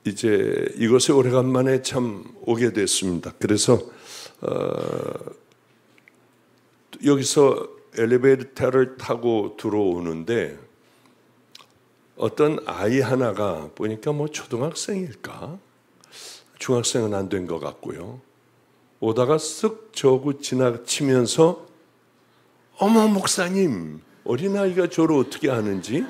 이제 이곳에 오래간만에 참 오게 됐습니다. 그래서 여기서 엘리베이터를 타고 들어오는데 어떤 아이 하나가 보니까 뭐 초등학생일까? 중학생은 안 된 것 같고요. 오다가 쓱 저고 지나치면서 어머 목사님, 어린아이가 저를 어떻게 아는지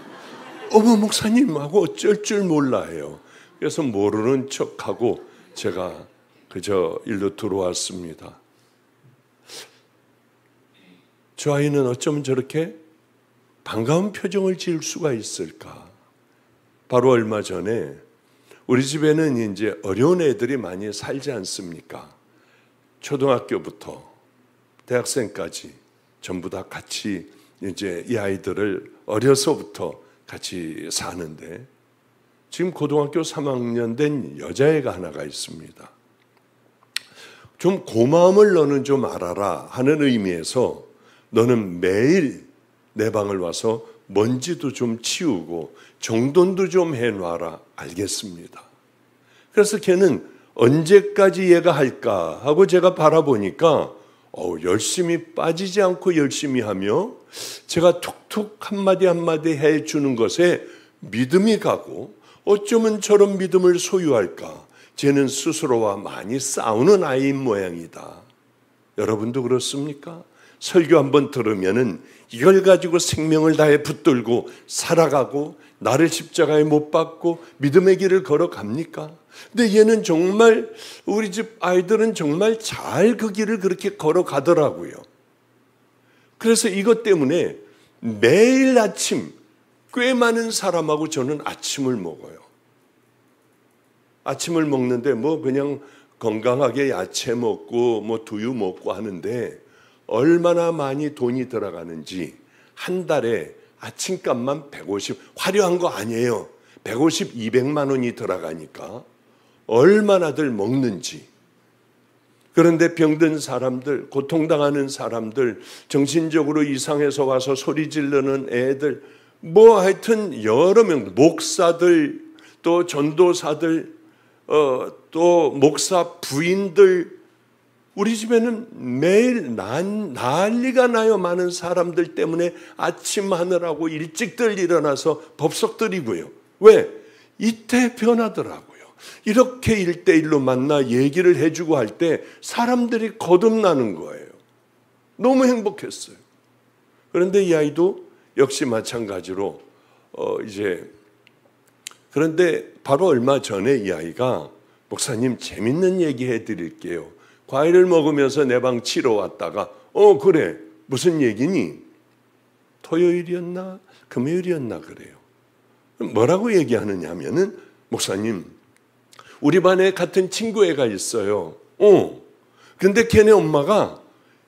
어머 목사님 하고 어쩔 줄 몰라요. 그래서 모르는 척하고 제가 그저 일로 들어왔습니다. 저 아이는 어쩌면 저렇게 반가운 표정을 지을 수가 있을까? 바로 얼마 전에 우리 집에는 이제 어려운 애들이 많이 살지 않습니까? 초등학교부터 대학생까지 전부 다 같이 이제 이 아이들을 어려서부터 같이 사는데 지금 고등학교 3학년 된 여자애가 하나가 있습니다. 좀 고마움을 너는 좀 알아라 하는 의미에서 너는 매일 내 방을 와서 먼지도 좀 치우고 정돈도 좀 해놔라. 알겠습니다. 그래서 걔는 언제까지 얘가 할까 하고 제가 바라보니까 열심히 빠지지 않고 열심히 하며 제가 툭툭 한마디 한마디 해주는 것에 믿음이 가고 어쩌면 저런 믿음을 소유할까? 쟤는 스스로와 많이 싸우는 아이인 모양이다. 여러분도 그렇습니까? 설교 한번 들으면은 이걸 가지고 생명을 다해 붙들고 살아가고 나를 십자가에 못 박고 믿음의 길을 걸어갑니까? 근데 얘는 정말 우리 집 아이들은 정말 잘 그 길을 그렇게 걸어가더라고요. 그래서 이것 때문에 매일 아침 꽤 많은 사람하고 저는 아침을 먹어요. 아침을 먹는데 뭐 그냥 건강하게 야채 먹고 뭐 두유 먹고 하는데 얼마나 많이 돈이 들어가는지 한 달에 아침값만 150, 화려한 거 아니에요. 150, 200만 원이 들어가니까 얼마나들 먹는지. 그런데 병든 사람들, 고통당하는 사람들, 정신적으로 이상해서 와서 소리 지르는 애들, 뭐 하여튼 여러 명, 목사들, 또 전도사들, 또 목사 부인들, 우리 집에는 매일 난리가 나요. 많은 사람들 때문에 아침 하느라고 일찍들 일어나서 법석 드리고요. 왜? 이때 변하더라고요. 이렇게 1대1로 만나 얘기를 해주고 할 때 사람들이 거듭나는 거예요. 너무 행복했어요. 그런데 이 아이도 역시 마찬가지로 그런데 바로 얼마 전에 이 아이가 목사님 재밌는 얘기 해드릴게요. 과일을 먹으면서 내 방 치러 왔다가 그래 무슨 얘기니? 토요일이었나 금요일이었나 그래요. 뭐라고 얘기하느냐 하면은 목사님 우리 반에 같은 친구 애가 있어요. 근데 걔네 엄마가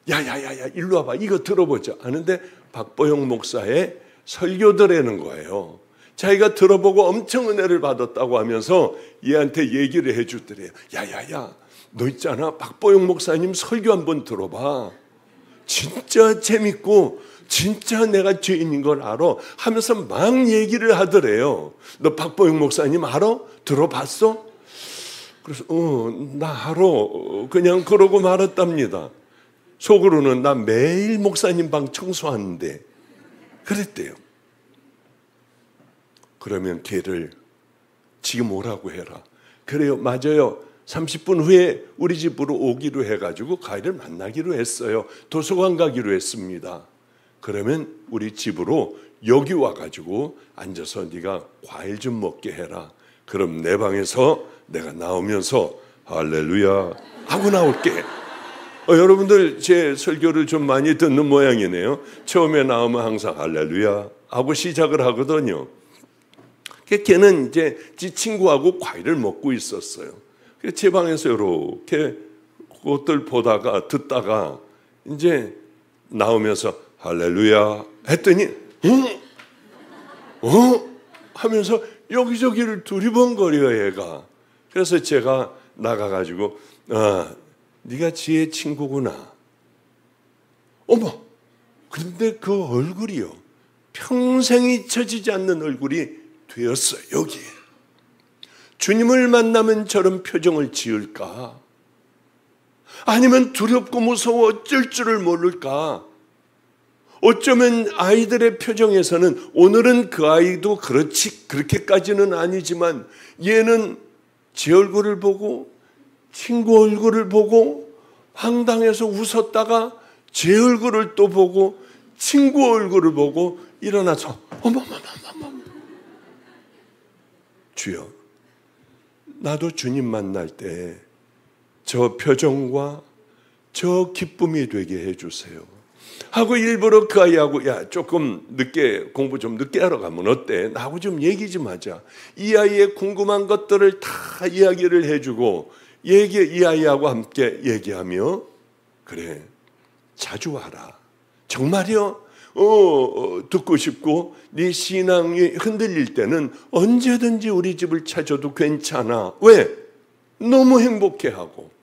야야야야 일로 와봐 이거 들어보자 하는데 박보영 목사의 설교들이라는 거예요. 자기가 들어보고 엄청 은혜를 받았다고 하면서 얘한테 얘기를 해주더래요. 야야야 너 있잖아 박보영 목사님 설교 한번 들어봐. 진짜 재밌고 진짜 내가 죄인인 걸 알아 하면서 막 얘기를 하더래요. 너 박보영 목사님 알아? 들어봤어? 그래서 나 알아. 그냥 그러고 말았답니다. 속으로는 나 매일 목사님 방 청소하는데 그랬대요. 그러면 걔를 지금 오라고 해라. 그래요 맞아요. 30분 후에 우리 집으로 오기로 해가지고 과일을 만나기로 했어요. 도서관 가기로 했습니다. 그러면 우리 집으로 여기 와가지고 앉아서 네가 과일 좀 먹게 해라. 그럼 내 방에서 내가 나오면서 할렐루야 하고 나올게. 여러분들 제 설교를 좀 많이 듣는 모양이네요. 처음에 나오면 항상 할렐루야 하고 시작을 하거든요. 걔는 이제 지 친구하고 과일을 먹고 있었어요. 제 방에서 이렇게 그것들 보다가 듣다가 이제 나오면서 할렐루야 했더니 하면서 여기저기를 두리번거려요 얘가. 그래서 제가 나가가지고 네가 지혜 친구구나. 어머 그런데 그 얼굴이요 평생 잊혀지지 않는 얼굴이 되었어요. 여기에 주님을 만나면 저런 표정을 지을까? 아니면 두렵고 무서워 어쩔 줄을 모를까? 어쩌면 아이들의 표정에서는 오늘은 그 아이도 그렇게까지는 아니지만 얘는 제 얼굴을 보고 친구 얼굴을 보고 황당해서 웃었다가 제 얼굴을 또 보고 친구 얼굴을 보고 일어나서 어머머머머머 주여, 나도 주님 만날 때 저 표정과 저 기쁨이 되게 해주세요 하고 일부러 그 아이하고 야 조금 늦게 공부 좀 늦게 하러 가면 어때? 나하고 좀 얘기 좀 하자. 이 아이의 궁금한 것들을 다 이야기를 해주고 이 아이하고 함께 얘기하며 그래 자주 와라. 정말이요? 듣고 싶고 네 신앙이 흔들릴 때는 언제든지 우리 집을 찾아도 괜찮아. 왜? 너무 행복해하고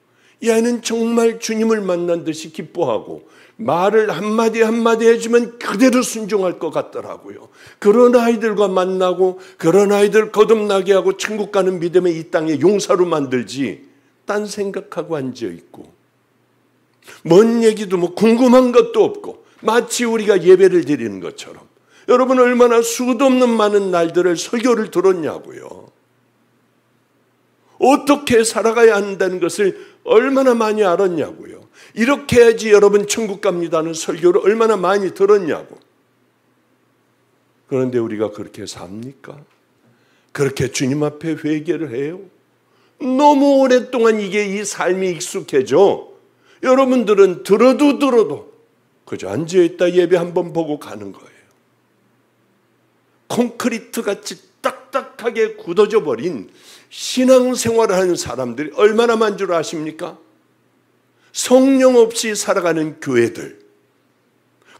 이 아이는 정말 주님을 만난 듯이 기뻐하고 말을 한마디 한마디 해주면 그대로 순종할 것 같더라고요. 그런 아이들과 만나고 그런 아이들 거듭나게 하고 천국 가는 믿음의 이 땅의 용사로 만들지 딴 생각하고 앉아있고 뭔 얘기도 뭐 궁금한 것도 없고 마치 우리가 예배를 드리는 것처럼. 여러분 얼마나 수도 없는 많은 날들을 설교를 들었냐고요. 어떻게 살아가야 한다는 것을 얼마나 많이 알았냐고요. 이렇게 해야지 여러분 천국 갑니다는 설교를 얼마나 많이 들었냐고. 그런데 우리가 그렇게 삽니까? 그렇게 주님 앞에 회개를 해요? 너무 오랫동안 이 삶이 익숙해져. 여러분들은 들어도 그저 앉아있다 예배 한번 보고 가는 거예요. 콘크리트 같이 딱딱하게 굳어져 버린 신앙생활을 하는 사람들이 얼마나 많은 줄 아십니까? 성령 없이 살아가는 교회들.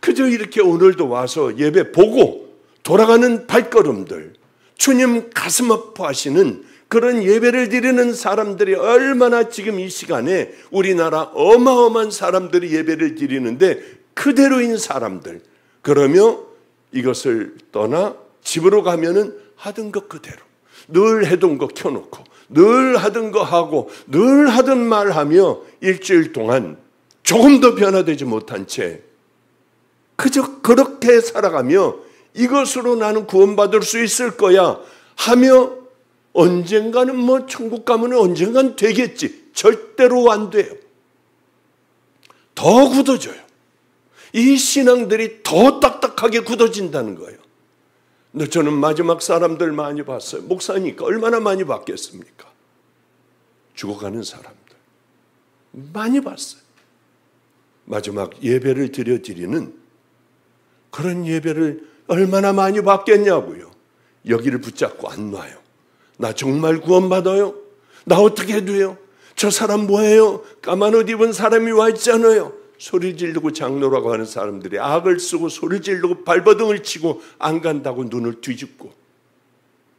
그저 이렇게 오늘도 와서 예배 보고 돌아가는 발걸음들. 주님 가슴 아파하시는 그런 예배를 드리는 사람들이 얼마나 지금 이 시간에 우리나라 어마어마한 사람들이 예배를 드리는데 그대로인 사람들. 그러며 이것을 떠나 집으로 가면은 하던 것 그대로. 늘 해둔 거 켜놓고 늘 하던 거 하고 늘 하던 말 하며 일주일 동안 조금 더 변화되지 못한 채 그저 그렇게 살아가며 이것으로 나는 구원받을 수 있을 거야 하며 언젠가는 뭐 천국 가면 언젠간 되겠지. 절대로 안 돼요. 더 굳어져요. 이 신앙들이 더 딱딱하게 굳어진다는 거예요. 근데 저는 마지막 사람들 많이 봤어요. 목사니까 얼마나 많이 봤겠습니까? 죽어가는 사람들 많이 봤어요. 마지막 예배를 드리는 그런 예배를 얼마나 많이 받겠냐고요. 여기를 붙잡고 안 놔요. 나 정말 구원받아요? 나 어떻게 돼요? 저 사람 뭐예요? 까만 옷 입은 사람이 와 있잖아요. 소리 지르고 장로라고 하는 사람들이 악을 쓰고 소리 지르고 발버둥을 치고 안 간다고 눈을 뒤집고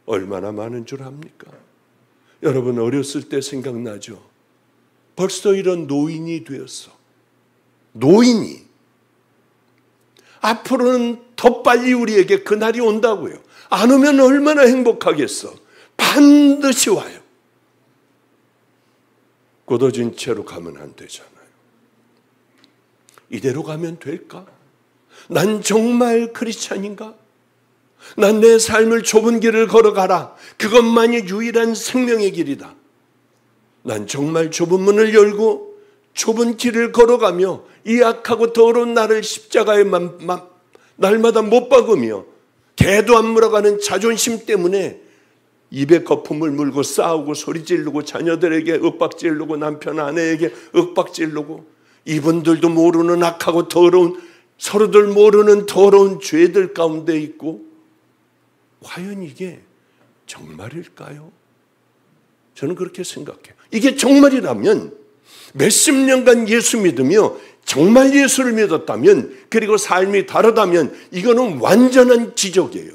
얼마나 많은 줄 압니까? 여러분 어렸을 때 생각나죠? 벌써 이런 노인이 되었어. 노인이. 앞으로는 더 빨리 우리에게 그날이 온다고요. 안 오면 얼마나 행복하겠어. 반드시 와요. 굳어진 채로 가면 안 되잖아요. 이대로 가면 될까? 난 정말 크리스찬인가? 난 내 삶을 좁은 길을 걸어가라. 그것만이 유일한 생명의 길이다. 난 정말 좁은 문을 열고 좁은 길을 걸어가며 이 악하고 더러운 나를 십자가에 날마다 못 박으며 개도 안 물어가는 자존심 때문에 입에 거품을 물고 싸우고 소리 지르고 자녀들에게 윽박 지르고 남편 아내에게 윽박 지르고 이분들도 모르는 악하고 더러운 서로들 모르는 더러운 죄들 가운데 있고 과연 이게 정말일까요? 저는 그렇게 생각해요. 이게 정말이라면 몇십 년간 예수 믿으며 정말 예수를 믿었다면 그리고 삶이 다르다면 이거는 완전한 기적이에요.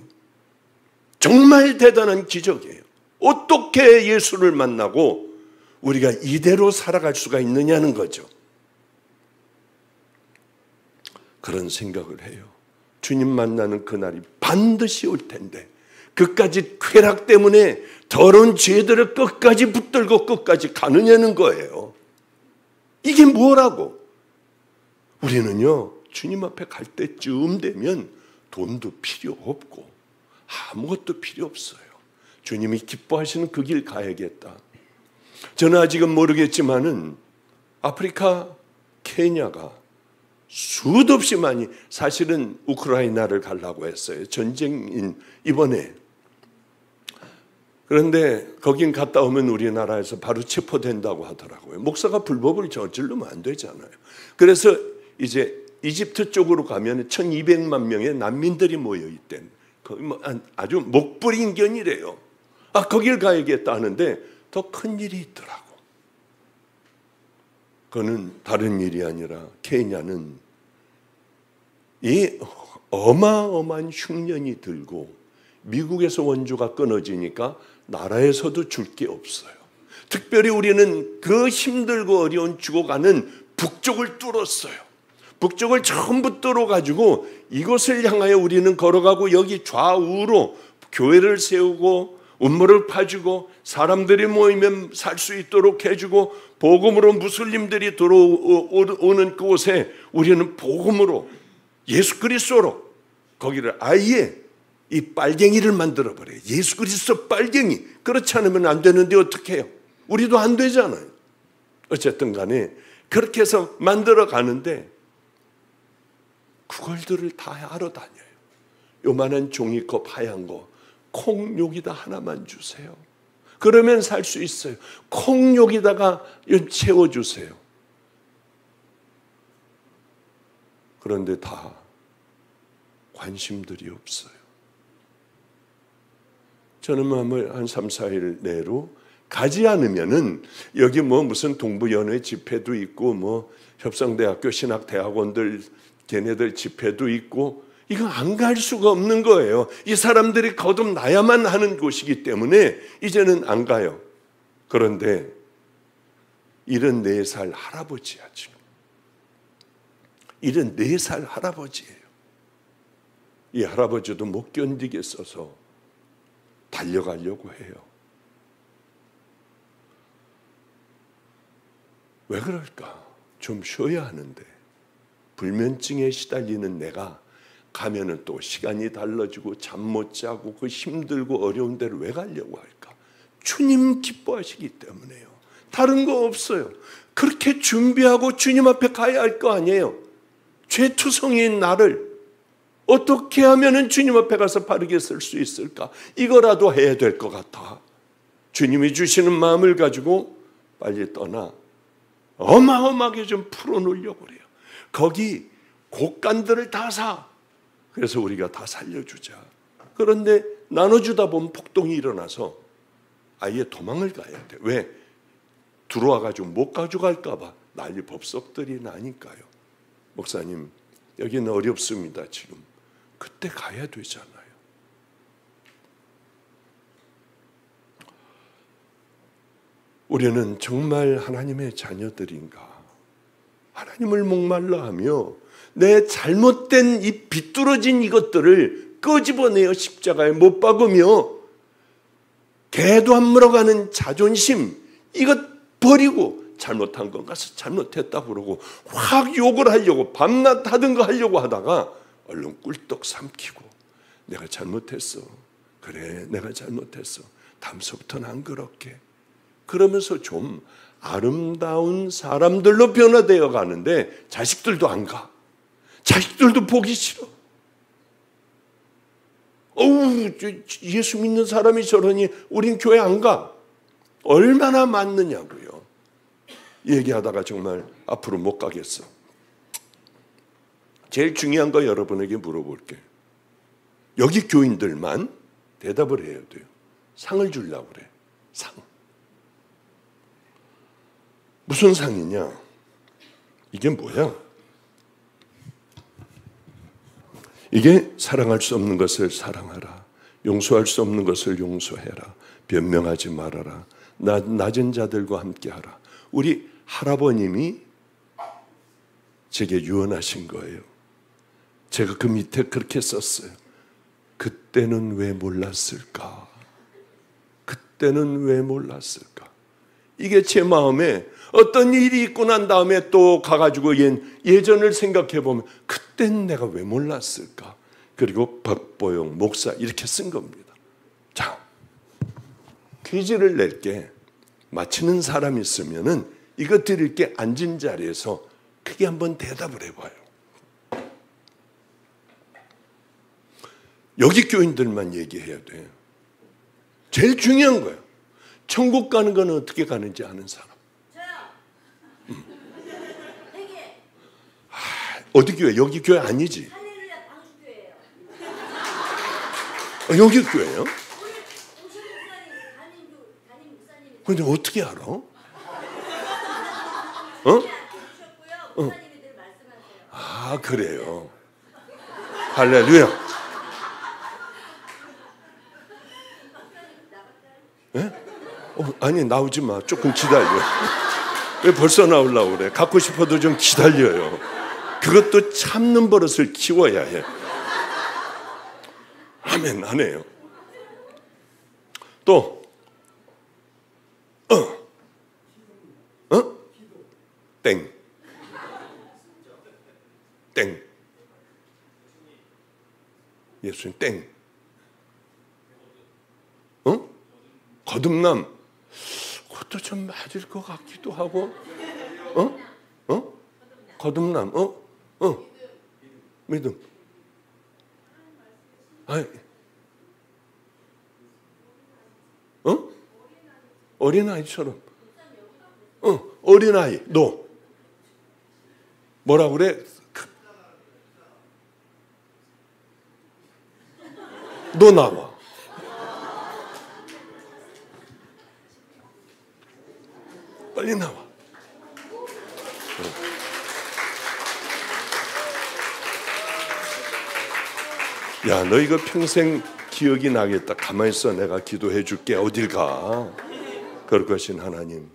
정말 대단한 기적이에요. 어떻게 예수를 만나고 우리가 이대로 살아갈 수가 있느냐는 거죠. 그런 생각을 해요. 주님 만나는 그날이 반드시 올 텐데 그까지 쾌락 때문에 더러운 죄들을 끝까지 붙들고 끝까지 가느냐는 거예요. 이게 뭐라고? 우리는요, 주님 앞에 갈 때쯤 되면 돈도 필요 없고 아무것도 필요 없어요. 주님이 기뻐하시는 그 길 가야겠다. 저는 아직은 모르겠지만은 아프리카 케냐가 수도 없이 많이, 사실은 우크라이나를 가려고 했어요. 전쟁인 이번에. 그런데 거긴 갔다 오면 우리나라에서 바로 체포된다고 하더라고요. 목사가 불법을 저지르면 안 되잖아요. 그래서 이제 이집트 쪽으로 가면 1200만 명의 난민들이 모여있댄, 아주 목불인견이래요. 거길 가야겠다 하는데 더 큰 일이 있더라고. 그거는 다른 일이 아니라 케냐는 이 어마어마한 흉년이 들고 미국에서 원조가 끊어지니까 나라에서도 줄 게 없어요. 특별히 우리는 그 힘들고 어려운 죽어가는 북쪽을 뚫었어요. 북쪽을 전부 뚫어가지고 이곳을 향하여 우리는 걸어가고 여기 좌우로 교회를 세우고 음모를 파주고 사람들이 모이면 살 수 있도록 해주고 복음으로 무슬림들이 들어오는 그곳에 우리는 복음으로 예수 그리스도로 거기를 아예 이 빨갱이를 만들어버려요. 예수 그리스도 빨갱이. 그렇지 않으면 안 되는데 어떻게 해요? 우리도 안 되잖아요. 어쨌든 간에 그렇게 해서 만들어 가는데 그걸들을 다 하러 다녀요. 요만한 종이컵 하얀 거 콩욕이다 하나만 주세요. 그러면 살 수 있어요. 콩욕에다가 채워주세요. 그런데 다 관심들이 없어요. 저는 마음을 한 3, 4일 내로 가지 않으면은 여기 뭐 무슨 동부연회 집회도 있고 뭐 협성대학교 신학대학원들 걔네들 집회도 있고 이거 안 갈 수가 없는 거예요. 이 사람들이 거듭나야만 하는 곳이기 때문에 이제는 안 가요. 그런데 74살 할아버지야 지금. 74살 할아버지예요. 이 할아버지도 못 견디겠어서 달려가려고 해요. 왜 그럴까? 좀 쉬어야 하는데 불면증에 시달리는 내가 가면은 또 시간이 달라지고 잠 못 자고 그 힘들고 어려운 데를 왜 가려고 할까? 주님 기뻐하시기 때문에요. 다른 거 없어요. 그렇게 준비하고 주님 앞에 가야 할 거 아니에요. 죄투성이인 나를 어떻게 하면은 주님 앞에 가서 바르게 쓸 수 있을까? 이거라도 해야 될 것 같아. 주님이 주시는 마음을 가지고 빨리 떠나 어마어마하게 좀 풀어놓으려고 그래요. 거기 곡간들을 다 사. 그래서 우리가 다 살려주자. 그런데 나눠주다 보면 폭동이 일어나서 아예 도망을 가야 돼. 왜? 들어와가지고 못 가져갈까 봐 난리 법석들이 나니까요. 목사님, 여기는 어렵습니다 지금. 그때 가야 되잖아요. 우리는 정말 하나님의 자녀들인가? 하나님을 목말라 하며 내 잘못된 이 비뚤어진 이것들을 끄집어내어 십자가에 못 박으며 개도 안 물어가는 자존심 이것 버리고 잘못한 건 가서 잘못했다 그러고 확 욕을 하려고 밤낮 하던 거 하려고 하다가 얼른 꿀떡 삼키고 내가 잘못했어. 그래 내가 잘못했어. 다음서부터는 안 그럴게. 그러면서 좀 아름다운 사람들로 변화되어 가는데 자식들도 안 가. 자식들도 보기 싫어. 예수 믿는 사람이 저러니 우린 교회 안 가. 얼마나 많느냐고요. 얘기하다가 정말 앞으로 못 가겠어. 제일 중요한 거 여러분에게 물어볼게요. 여기 교인들만 대답을 해야 돼요. 상을 주려고 그래. 상. 무슨 상이냐? 이게 뭐야? 이게 사랑할 수 없는 것을 사랑하라. 용서할 수 없는 것을 용서해라. 변명하지 말아라. 낮은 자들과 함께하라. 우리 할아버님이 제게 유언하신 거예요. 제가 그 밑에 그렇게 썼어요. 그때는 왜 몰랐을까? 그때는 왜 몰랐을까? 이게 제 마음에 어떤 일이 있고 난 다음에 또 가가지고 예전을 생각해 보면 그땐 내가 왜 몰랐을까? 그리고 박보영 목사 이렇게 쓴 겁니다. 자, 퀴즈를 낼게. 맞히는 사람이 있으면은 이거 드릴게. 앉은 자리에서 크게 한번 대답을 해봐요. 여기 교인들만 얘기해야 돼요. 제일 중요한 거예요. 천국 가는 건 어떻게 가는지 아는 사람. 저요. 되게. 어디 교회? 여기 교회 아니지? 할렐루야 방수교회예요. 여기 교회요? 오늘 오신 목사님 담임 목사님이 근데 어떻게 알아? 해주셨고요. 목사님이 늘 말씀하세요. 아, 그래요. 할렐루야. 예? 아니, 나오지 마. 조금 기다려. 왜 벌써 나오려고 그래? 갖고 싶어도 좀 기다려요. 그것도 참는 버릇을 키워야 해. 아멘, 안 해요. 또, 땡. 땡. 예수님 땡. 거듭남. 그것도 좀 맞을 것 같기도 하고. 거듭남. 믿음. 아니. 어린아이처럼. 어린아이. 너. 뭐라 그래? 너 나와. 빨리 나와. 야, 너 이거 평생 기억이 나겠다. 가만히 있어. 내가 기도해 줄게. 어딜 가. 거룩하신 하나님,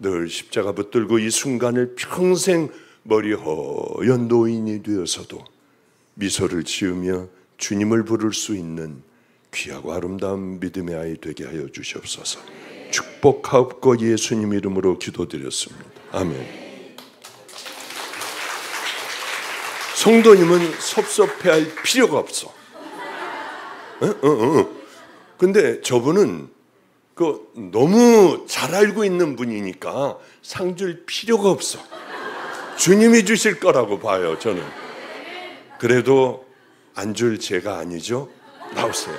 늘 십자가 붙들고 이 순간을 평생 머리 허연 노인이 되어서도 미소를 지으며 주님을 부를 수 있는 귀하고 아름다운 믿음의 아이 되게 하여 주시옵소서. 축복하옵고 예수님 이름으로 기도드렸습니다. 아멘. 성도님은 섭섭해할 필요가 없어. 근데 저분은 너무 잘 알고 있는 분이니까 상 줄 필요가 없어. 주님이 주실 거라고 봐요, 저는. 그래도 안 줄 죄가 아니죠? 나오세요.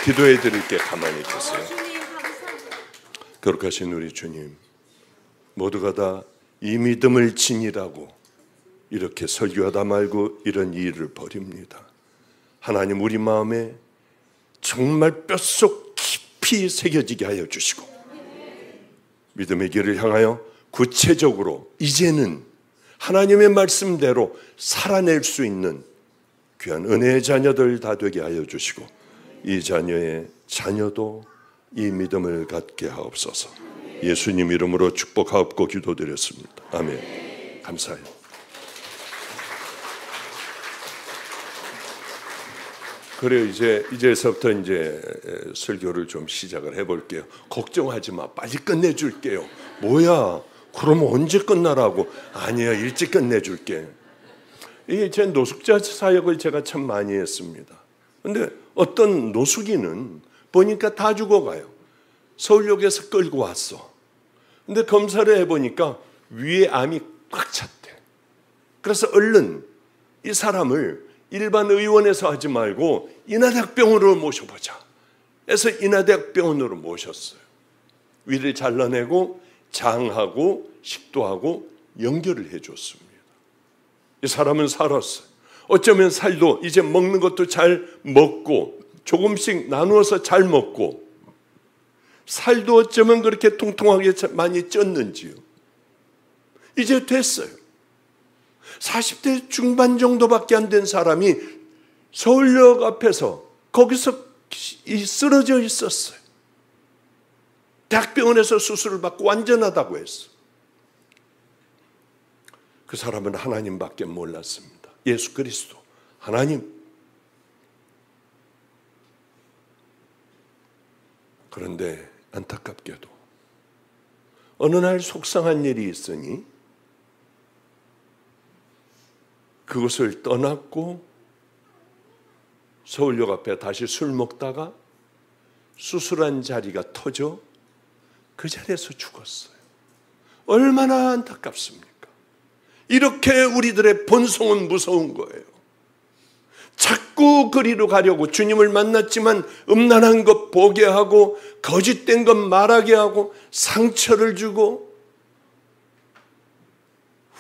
기도해 드릴게. 가만히 계세요. 거룩하신 우리 주님, 모두가 다 이 믿음을 지니라고 이렇게 설교하다 말고 이런 일을 벌입니다. 하나님, 우리 마음에 정말 뼛속 깊이 새겨지게 하여 주시고 믿음의 길을 향하여 구체적으로 이제는 하나님의 말씀대로 살아낼 수 있는 귀한 은혜의 자녀들 다 되게 하여 주시고 이 자녀의 자녀도 이 믿음을 갖게 하옵소서. 예수님 이름으로 축복하옵고 기도드렸습니다. 아멘. 감사해요. 그래요. 이제서부터 이제 설교를 좀 시작을 해볼게요. 걱정하지 마. 빨리 끝내줄게요. 뭐야? 그러면 언제 끝나라고? 아니야, 일찍 끝내줄게. 이게 제 노숙자 사역을 제가 참 많이 했습니다. 근데 어떤 노숙인은 보니까 다 죽어가요. 서울역에서 끌고 왔어. 근데 검사를 해보니까 위에 암이 꽉 찼대. 그래서 얼른 이 사람을 일반 의원에서 하지 말고 인하대학병원으로 모셔보자. 그래서 인하대학병원으로 모셨어요. 위를 잘라내고 장하고 식도하고 연결을 해줬습니다. 이 사람은 살았어요. 어쩌면 살도 이제 먹는 것도 잘 먹고 조금씩 나누어서 잘 먹고 살도 어쩌면 그렇게 통통하게 많이 쪘는지요. 이제 됐어요. 40대 중반 정도밖에 안 된 사람이 서울역 앞에서 거기서 쓰러져 있었어요. 대학병원에서 수술을 받고 완전하다고 했어. 그 사람은 하나님밖에 몰랐습니다. 예수 그리스도, 하나님. 그런데 안타깝게도 어느 날 속상한 일이 있으니 그곳을 떠났고 서울역 앞에 다시 술 먹다가 수술한 자리가 터져 그 자리에서 죽었어요. 얼마나 안타깝습니까? 이렇게 우리들의 본성은 무서운 거예요. 자꾸 그리로 가려고 주님을 만났지만 음란한 것 보게 하고 거짓된 것 말하게 하고 상처를 주고,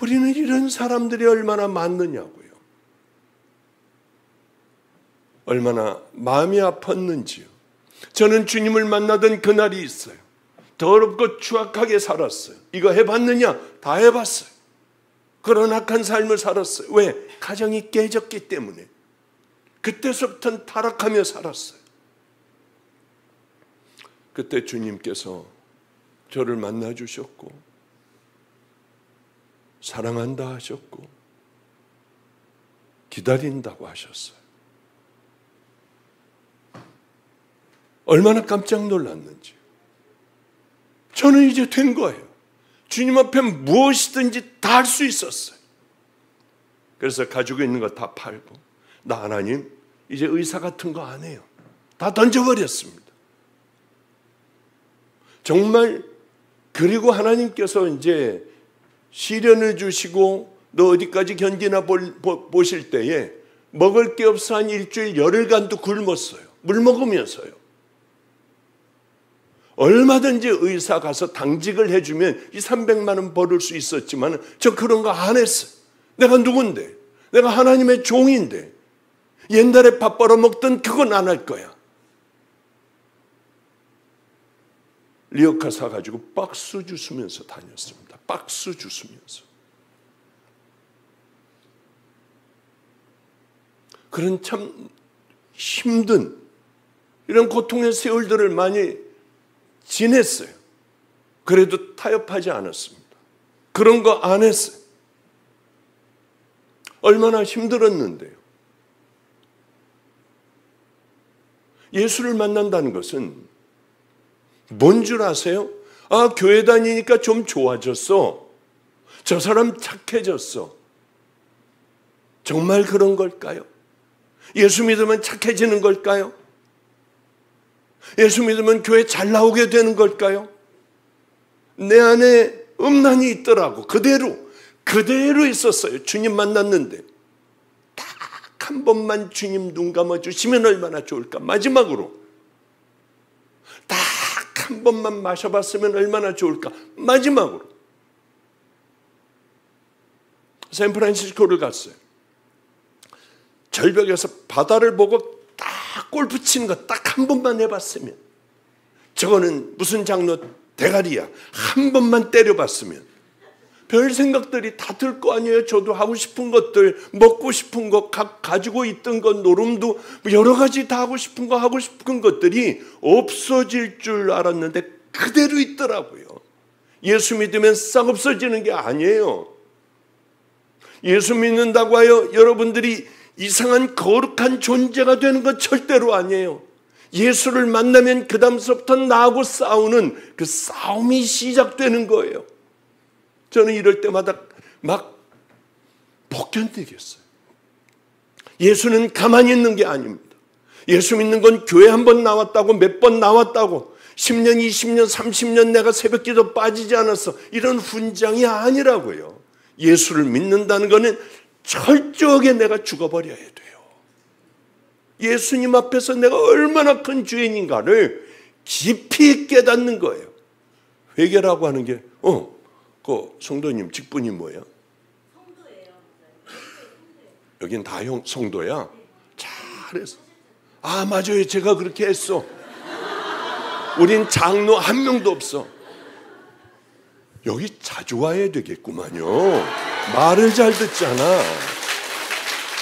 우리는 이런 사람들이 얼마나 많느냐고요. 얼마나 마음이 아팠는지요. 저는 주님을 만나던 그날이 있어요. 더럽고 추악하게 살았어요. 이거 해봤느냐? 다 해봤어요. 그런 악한 삶을 살았어요. 왜? 가정이 깨졌기 때문에. 그때서부터는 타락하며 살았어요. 그때 주님께서 저를 만나주셨고 사랑한다 하셨고 기다린다고 하셨어요. 얼마나 깜짝 놀랐는지. 저는 이제 된 거예요. 주님 앞에 무엇이든지 다 할 수 있었어요. 그래서 가지고 있는 거 다 팔고, 나 하나님 이제 의사 같은 거 안 해요. 다 던져버렸습니다. 정말. 그리고 하나님께서 이제 시련을 주시고 너 어디까지 견디나 보실 때에 먹을 게 없어 한 일주일 열흘간도 굶었어요. 물 먹으면서요. 얼마든지 의사 가서 당직을 해주면 이 300만 원 벌을 수 있었지만 저 그런 거 안 했어요. 내가 누군데? 내가 하나님의 종인데. 옛날에 밥 벌어먹던 그건 안 할 거야. 리어카 사가지고 박스 주스면서 다녔습니다. 박스 주스면서. 그런 참 힘든 이런 고통의 세월들을 많이 지냈어요. 그래도 타협하지 않았습니다. 그런 거 안 했어요. 얼마나 힘들었는데요. 예수를 만난다는 것은 뭔 줄 아세요? 아, 교회 다니니까 좀 좋아졌어. 저 사람 착해졌어. 정말 그런 걸까요? 예수 믿으면 착해지는 걸까요? 예수 믿으면 교회 잘 나오게 되는 걸까요? 내 안에 음란이 있더라고. 그대로 있었어요. 주님 만났는데 딱 한 번만 주님 눈 감아주시면 얼마나 좋을까. 마지막으로 딱 한 번만 마셔봤으면 얼마나 좋을까. 마지막으로 샌프란시스코를 갔어요. 절벽에서 바다를 보고 딱 골프 치는 거 딱 한 번만 해봤으면, 저거는 무슨 장로 대가리야, 한 번만 때려봤으면 별 생각들이 다 들 거 아니에요. 저도 하고 싶은 것들, 먹고 싶은 것, 가지고 있던 것, 노름도 여러 가지 다 하고 싶은 것들이 없어질 줄 알았는데 그대로 있더라고요. 예수 믿으면 싹 없어지는 게 아니에요. 예수 믿는다고 하여 여러분들이 이상한 거룩한 존재가 되는 건 절대로 아니에요. 예수를 만나면 그 다음서부터 나하고 싸우는 그 싸움이 시작되는 거예요. 저는 이럴 때마다 막 못 견디겠어요. 예수는 가만히 있는 게 아닙니다. 예수 믿는 건 교회 한 번 나왔다고, 몇 번 나왔다고, 10년, 20년, 30년 내가 새벽기도 빠지지 않았어, 이런 훈장이 아니라고요. 예수를 믿는다는 것은 철저하게 내가 죽어버려야 돼요. 예수님 앞에서 내가 얼마나 큰 죄인인가를 깊이 깨닫는 거예요. 회개라고 하는 게 그 성도님 직분이 뭐예요? 성도예요. 여긴 다 성도야? 잘했어. 아, 맞아요. 제가 그렇게 했어. 우린 장로 한 명도 없어. 여기 자주 와야 되겠구만요. 말을 잘 듣잖아.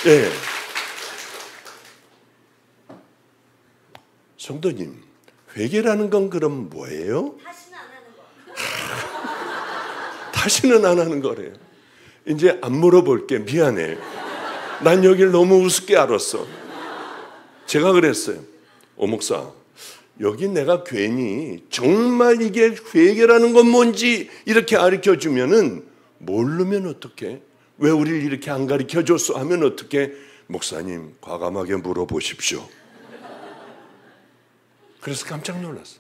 예. 성도님, 회개라는 건 그럼 뭐예요? 다시는 안 하는 거. 다시는 안 하는 거래요. 이제 안 물어볼게. 미안해. 난 여길 너무 우습게 알았어. 제가 그랬어요. 목사, 여기 내가 괜히 정말 이게 회개라는 건 뭔지 이렇게 가르쳐 주면은 모르면 어떡해? 왜 우리를 이렇게 안 가르쳐 줬어? 하면 어떡해? 목사님, 과감하게 물어보십시오. 그래서 깜짝 놀랐어.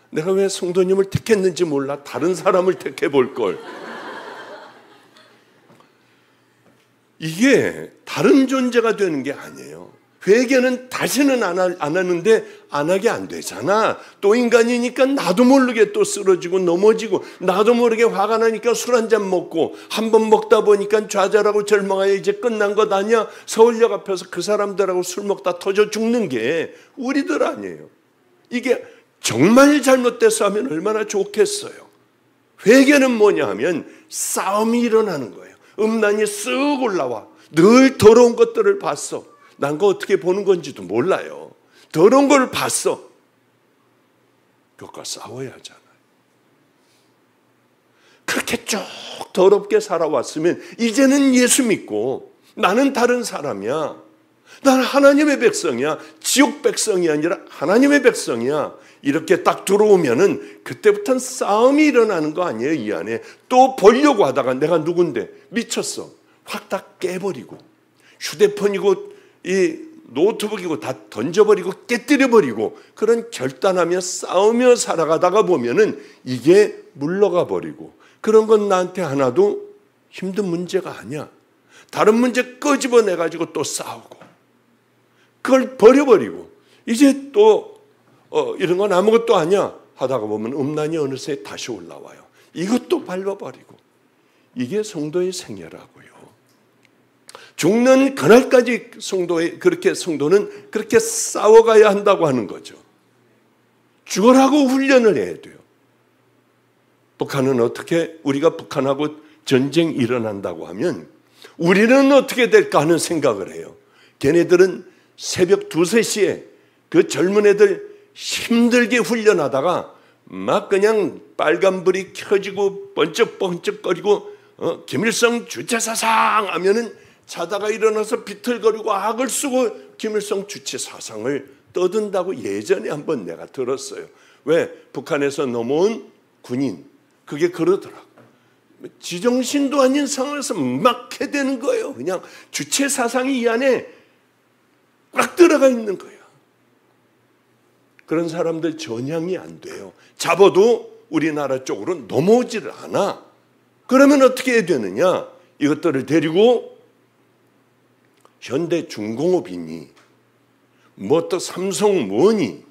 내가 왜 성도님을 택했는지 몰라. 다른 사람을 택해 볼 걸. 이게 다른 존재가 되는 게 아니에요. 회개는 다시는 안 하는데 안 하게 안 되잖아. 또 인간이니까 나도 모르게 또 쓰러지고 넘어지고, 나도 모르게 화가 나니까 술 한잔 먹고, 한 번 먹다 보니까 좌절하고 절망하여 이제 끝난 것 아니야. 서울역 앞에서 그 사람들하고 술 먹다 터져 죽는 게 우리들 아니에요. 이게 정말 잘못돼서 하면 얼마나 좋겠어요. 회개는 뭐냐 하면 싸움이 일어나는 거예요. 음란이 쓱 올라와. 늘 더러운 것들을 봤어. 난 그거 어떻게 보는 건지도 몰라요. 더러운 걸 봤어. 그것과 싸워야 하잖아요. 그렇게 쭉 더럽게 살아왔으면 이제는 예수 믿고 나는 다른 사람이야. 나는 하나님의 백성이야. 지옥 백성이 아니라 하나님의 백성이야. 이렇게 딱 들어오면은 그때부터는 싸움이 일어나는 거 아니에요. 이 안에 또 보려고 하다가 내가 누군데 미쳤어. 확 다 깨버리고 휴대폰이고 이 노트북이고 다 던져버리고 깨뜨려버리고 그런 결단하며 싸우며 살아가다가 보면은 이게 물러가 버리고, 그런 건 나한테 하나도 힘든 문제가 아니야. 다른 문제 끄집어내가지고 또 싸우고 그걸 버려버리고 이제 또 이런 건 아무것도 아니야 하다가 보면 음란이 어느새 다시 올라와요. 이것도 밟아버리고. 이게 성도의 생애라고요. 죽는 그날까지 성도는 그렇게 싸워가야 한다고 하는 거죠. 죽으라고 훈련을 해야 돼요. 북한은 어떻게, 우리가 북한하고 전쟁 일어난다고 하면 우리는 어떻게 될까 하는 생각을 해요. 걔네들은 새벽 2, 3시에 그 젊은 애들 힘들게 훈련하다가 막 그냥 빨간불이 켜지고 번쩍번쩍거리고 김일성 주체사상 하면은 자다가 일어나서 비틀거리고 악을 쓰고 김일성 주체사상을 떠든다고 예전에 한번 내가 들었어요. 왜? 북한에서 넘어온 군인, 그게 그러더라고. 지정신도 아닌 상황에서 막 해대는 거예요. 그냥 주체사상이 이 안에 꽉 들어가 있는 거예요. 그런 사람들 전향이 안 돼요. 잡아도 우리나라 쪽으로 넘어오지를 않아. 그러면 어떻게 해야 되느냐? 이것들을 데리고 현대중공업이니 뭐 또 삼성 뭐니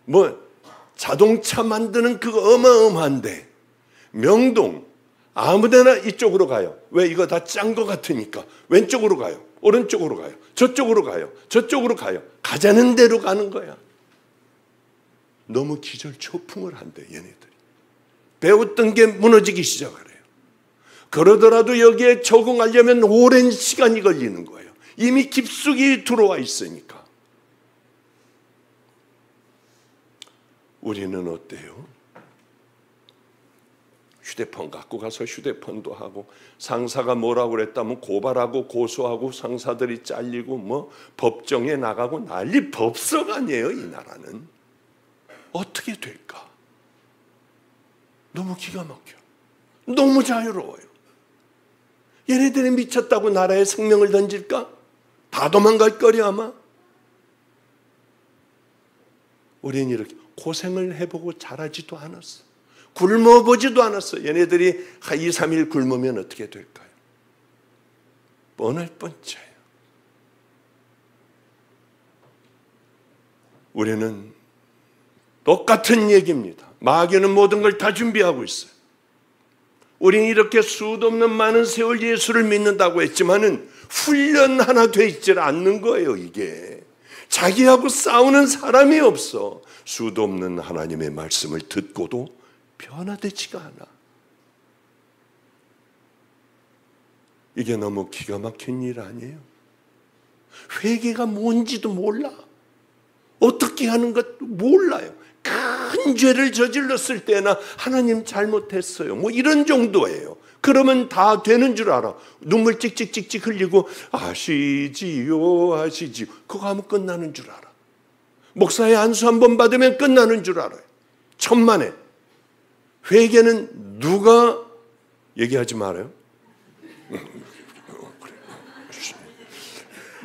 뭐 자동차 만드는 그거 어마어마한데 명동 아무데나 이쪽으로 가요. 왜? 이거 다 짠 거 같으니까. 왼쪽으로 가요. 오른쪽으로 가요. 저쪽으로 가요. 저쪽으로 가요. 가자는 대로 가는 거야. 너무 기절초풍을 한대 얘네들이. 배웠던 게 무너지기 시작을 해요. 그러더라도 여기에 적응하려면 오랜 시간이 걸리는 거예요. 이미 깊숙이 들어와 있으니까. 우리는 어때요? 휴대폰 갖고 가서 휴대폰도 하고, 상사가 뭐라고 그랬다면 고발하고 고소하고 상사들이 잘리고 뭐 법정에 나가고 난리 법석 아니에요. 이 나라는. 어떻게 될까? 너무 기가 막혀. 너무 자유로워요. 얘네들이 미쳤다고 나라에 생명을 던질까? 다 도망갈 거리 아마. 우리는 이렇게 고생을 해보고 잘하지도 않았어. 굶어보지도 않았어. 얘네들이 2, 3일 굶으면 어떻게 될까요? 뻔할 뻔짜예요. 우리는 똑같은 얘기입니다. 마귀는 모든 걸 다 준비하고 있어요. 우리는 이렇게 수도 없는 많은 세월 예수를 믿는다고 했지만은 훈련 하나 돼 있질 않는 거예요. 이게 자기하고 싸우는 사람이 없어. 수도 없는 하나님의 말씀을 듣고도 변화되지가 않아. 이게 너무 기가 막힌 일 아니에요? 회개가 뭔지도 몰라. 어떻게 하는 것도 몰라요. 큰 죄를 저질렀을 때나 하나님 잘못했어요. 뭐 이런 정도예요. 그러면 다 되는 줄 알아. 눈물 찍찍찍찍 흘리고 아시지요 아시지요 그거 하면 끝나는 줄 알아. 목사의 안수 한 번 받으면 끝나는 줄 알아요. 천만에. 회개는 누가 얘기하지 말아요.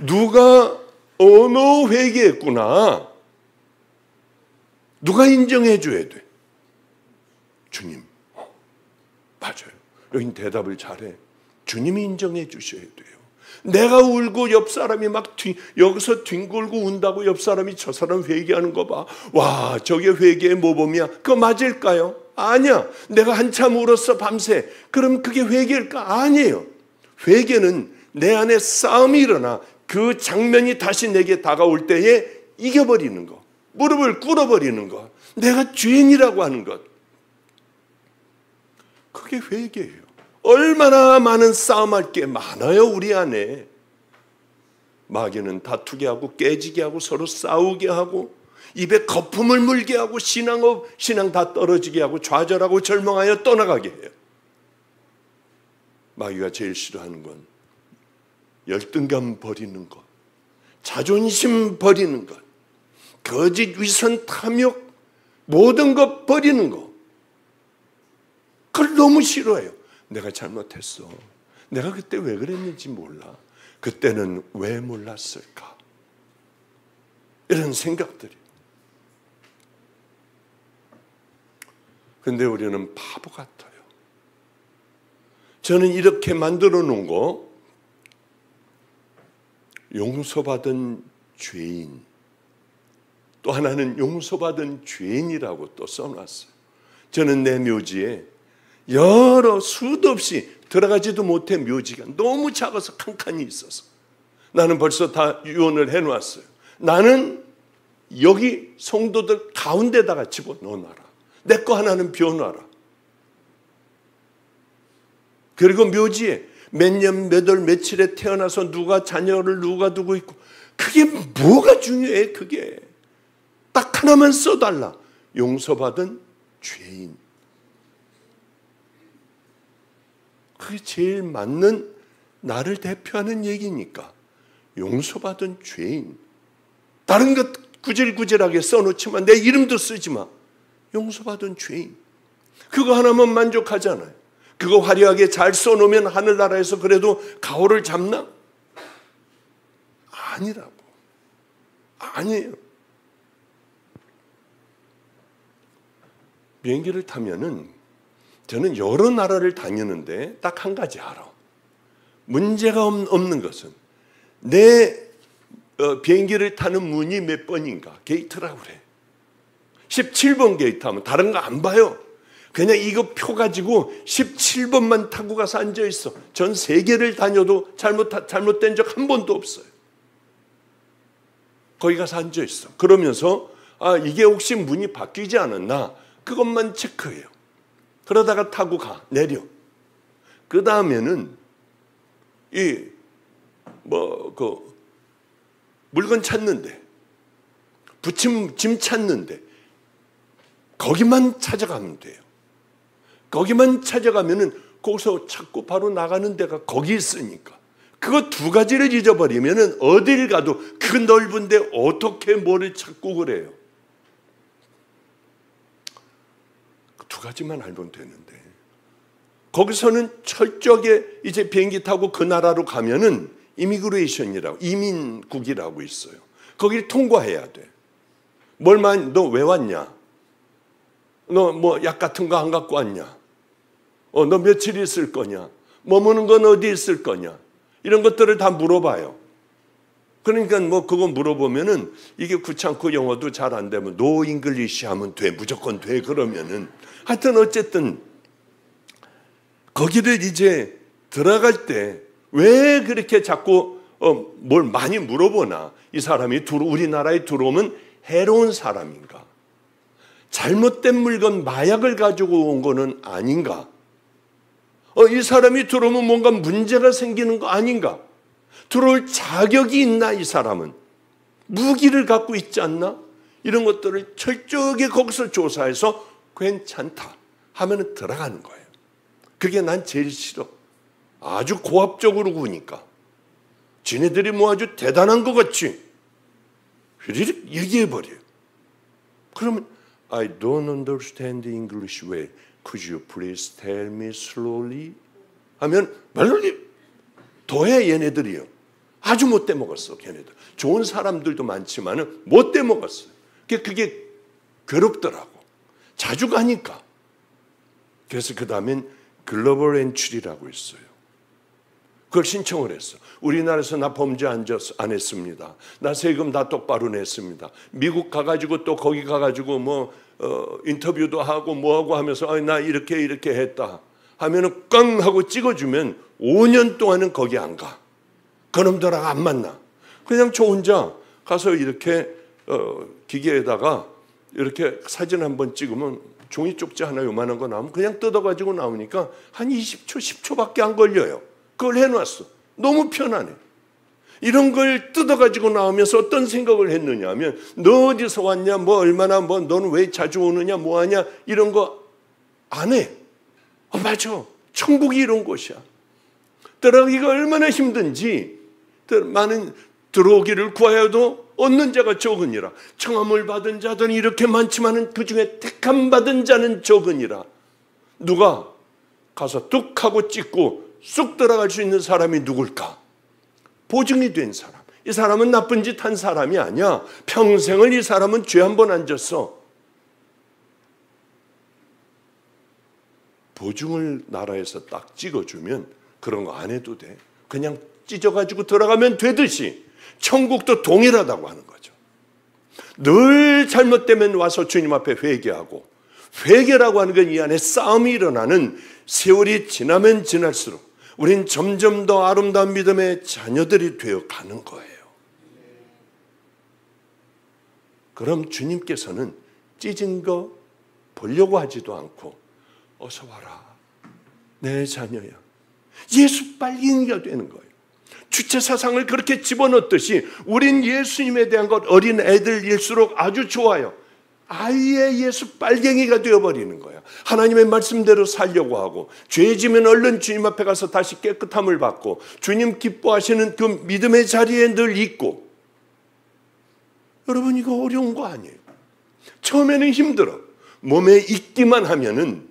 누가 어느 회개했구나. 누가 인정해 줘야 돼. 주님. 맞아요. 여긴 대답을 잘해. 주님이 인정해 주셔야 돼요. 내가 울고 옆 사람이 여기서 뒹굴고 운다고 옆 사람이 저 사람 회개하는 거 봐. 와, 저게 회개의 모범이야. 그거 맞을까요? 아니야. 내가 한참 울었어 밤새. 그럼 그게 회개일까? 아니에요. 회개는 내 안에 싸움이 일어나 그 장면이 다시 내게 다가올 때에 이겨버리는 거. 무릎을 꿇어버리는 것. 내가 죄인이라고 하는 것. 그게 회개예요. 얼마나 많은 싸움할 게 많아요 우리 안에. 마귀는 다투게 하고 깨지게 하고 서로 싸우게 하고 입에 거품을 물게 하고 신앙 다 떨어지게 하고 좌절하고 절망하여 떠나가게 해요. 마귀가 제일 싫어하는 건 열등감 버리는 것, 자존심 버리는 것, 거짓 위선 탐욕 모든 것 버리는 것. 그걸 너무 싫어해요. 내가 잘못했어. 내가 그때 왜 그랬는지 몰라. 그때는 왜 몰랐을까? 이런 생각들이. 근데 우리는 바보 같아요. 저는 이렇게 만들어 놓은 거 용서받은 죄인, 또 하나는 용서받은 죄인이라고 또 써놨어요. 저는 내 묘지에 여러 수도 없이 들어가지도 못해 묘지가 너무 작아서 칸칸이 있어서 나는 벌써 다 유언을 해놨어요. 나는 여기 성도들 가운데다가 집어넣어놔라. 내 거 하나는 비워놔라. 그리고 묘지에 몇 년 몇 월 며칠에 태어나서 누가 자녀를 누가 두고 있고 그게 뭐가 중요해. 그게 딱 하나만 써달라. 용서받은 죄인. 그게 제일 맞는 나를 대표하는 얘기니까. 용서받은 죄인. 다른 것 구질구질하게 써놓지만 내 이름도 쓰지 마. 용서받은 죄인. 그거 하나만 만족하잖아요. 그거 화려하게 잘 써놓으면 하늘나라에서 그래도 가오를 잡나? 아니라고. 아니에요. 비행기를 타면은 저는 여러 나라를 다니는데 딱 한 가지 알아. 문제가 없는 것은 내 비행기를 타는 문이 몇 번인가 게이트라고 그래. 17번 게이트 하면 다른 거 안 봐요. 그냥 이거 표 가지고 17번만 타고 가서 앉아있어. 전 세계를 다녀도 잘못된 적 한 번도 없어요. 거기 가서 앉아있어. 그러면서 이게 혹시 문이 바뀌지 않았나 그것만 체크해요. 그러다가 타고 내려. 그 다음에는 물건 찾는데, 짐 찾는데, 거기만 찾아가면 돼요. 거기만 찾아가면은 거기서 찾고 바로 나가는 데가 거기 있으니까. 그거 두 가지를 잊어버리면은 어딜 가도 그 넓은데 어떻게 뭐를 찾고 그래요. 두 가지만 알면 되는데. 거기서는 철저하게 이제 비행기 타고 그 나라로 가면은 이미그레이션이라고, 이민국이라고 있어요. 거기를 통과해야 돼. 너 왜 왔냐? 너 뭐 약 같은 거 안 갖고 왔냐? 너 며칠 있을 거냐? 머무는 건 어디 있을 거냐? 이런 것들을 다 물어봐요. 그러니까 뭐 그거 물어보면은 이게 귀찮고 영어도 잘 안 되면 No English 하면 돼. 무조건 돼. 그러면은 하여튼 어쨌든 거기를 이제 들어갈 때 왜 그렇게 자꾸 뭘 많이 물어보나? 이 사람이 우리나라에 들어오면 해로운 사람인가? 잘못된 물건, 마약을 가지고 온 거는 아닌가? 이 사람이 들어오면 뭔가 문제가 생기는 거 아닌가? 들어올 자격이 있나 이 사람은? 무기를 갖고 있지 않나? 이런 것들을 철저하게 거기서 조사해서 괜찮다 하면 들어가는 거예요. 그게 난 제일 싫어. 아주 고압적으로 구니까. 지네들이 뭐 아주 대단한 것 같지. 이렇게 얘기해버려요. 그러면 I don't understand English well. Could you please tell me slowly? 하면 말로리 더해 얘네들이요. 아주 못돼 먹었어. 걔네들. 좋은 사람들도 많지만 못돼 먹었어요. 그게 괴롭더라고. 자주 가니까. 그래서 그 다음엔 글로벌 엔트리라고 있어요. 그걸 신청을 했어. 우리나라에서 나 범죄 안 했습니다. 나 세금 다 똑바로 냈습니다. 미국 가가지고 또 거기 가가지고 뭐 인터뷰도 하고 뭐하고 하면서 나 이렇게 했다 하면은 꽝 하고 찍어주면 5년 동안은 거기 안 가. 그놈들하고 안 만나. 그냥 저 혼자 가서 이렇게 기계에다가 이렇게 사진 한번 찍으면 종이 쪽지 하나 요만한 거 나오면 그냥 뜯어가지고 나오니까 한 20초, 10초밖에 안 걸려요. 그걸 해놨어. 너무 편하네. 이런 걸 뜯어가지고 나오면서 어떤 생각을 했느냐 하면 너 어디서 왔냐, 뭐 얼마나, 뭐 너는 왜 자주 오느냐, 뭐 하냐 이런 거 안 해. 맞아. 천국이 이런 곳이야. 들어가기가 얼마나 힘든지 많은 들어오기를 구하여도 얻는 자가 적으니라. 청함을 받은 자들은 이렇게 많지만은 그중에 택함 받은 자는 적으니라. 누가 가서 뚝 하고 찍고 쑥 들어갈 수 있는 사람이 누굴까? 보증이 된 사람. 이 사람은 나쁜 짓 한 사람이 아니야. 평생을 이 사람은 죄 한 번 안 졌어. 보증을 나라에서 딱 찍어주면 그런 거 안 해도 돼. 그냥 찢어가지고 들어가면 되듯이 천국도 동일하다고 하는 거죠. 늘 잘못되면 와서 주님 앞에 회개하고, 회개라고 하는 건 이 안에 싸움이 일어나는 세월이 지나면 지날수록 우린 점점 더 아름다운 믿음의 자녀들이 되어 가는 거예요. 그럼 주님께서는 찢은 거 보려고 하지도 않고 어서 와라. 내 자녀야. 예수 빨갱이가 되는 거예요. 주체사상을 그렇게 집어넣듯이 우린 예수님에 대한 것 어린 애들일수록 아주 좋아요. 아예 예수 빨갱이가 되어버리는 거야. 하나님의 말씀대로 살려고 하고 죄지면 얼른 주님 앞에 가서 다시 깨끗함을 받고 주님 기뻐하시는 그 믿음의 자리에 늘 있고. 여러분 이거 어려운 거 아니에요. 처음에는 힘들어. 몸에 있기만 하면은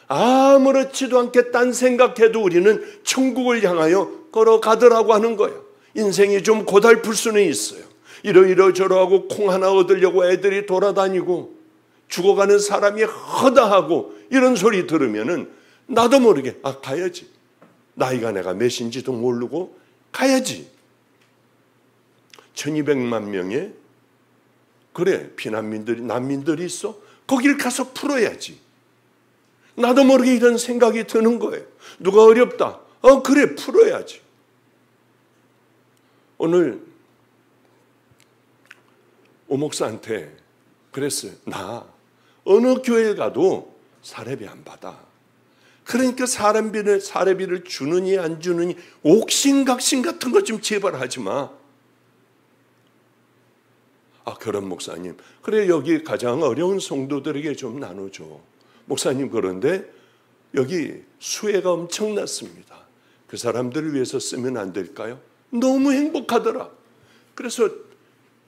아무렇지도 않게 딴 생각해도 우리는 천국을 향하여 걸어가더라고 하는 거야. 인생이 좀 고달플 수는 있어요. 이러저러하고 콩 하나 얻으려고 애들이 돌아다니고 죽어가는 사람이 허다하고 이런 소리 들으면은 나도 모르게 가야지. 나이가 내가 몇인지도 모르고 가야지. 1200만 명의 그래 난민들이 있어. 거길 가서 풀어야지. 나도 모르게 이런 생각이 드는 거예요. 누가 어렵다. 그래 풀어야지. 오늘 오 목사한테 그랬어요. 나 어느 교회 가도 사례비 안 받아. 그러니까 사례비를 주느니 안 주느니 옥신각신 같은 거 좀 제발 하지 마. 그런 목사님. 그래 여기 가장 어려운 성도들에게 좀 나눠줘. 목사님 그런데 여기 수혜가 엄청났습니다. 그 사람들을 위해서 쓰면 안 될까요? 너무 행복하더라. 그래서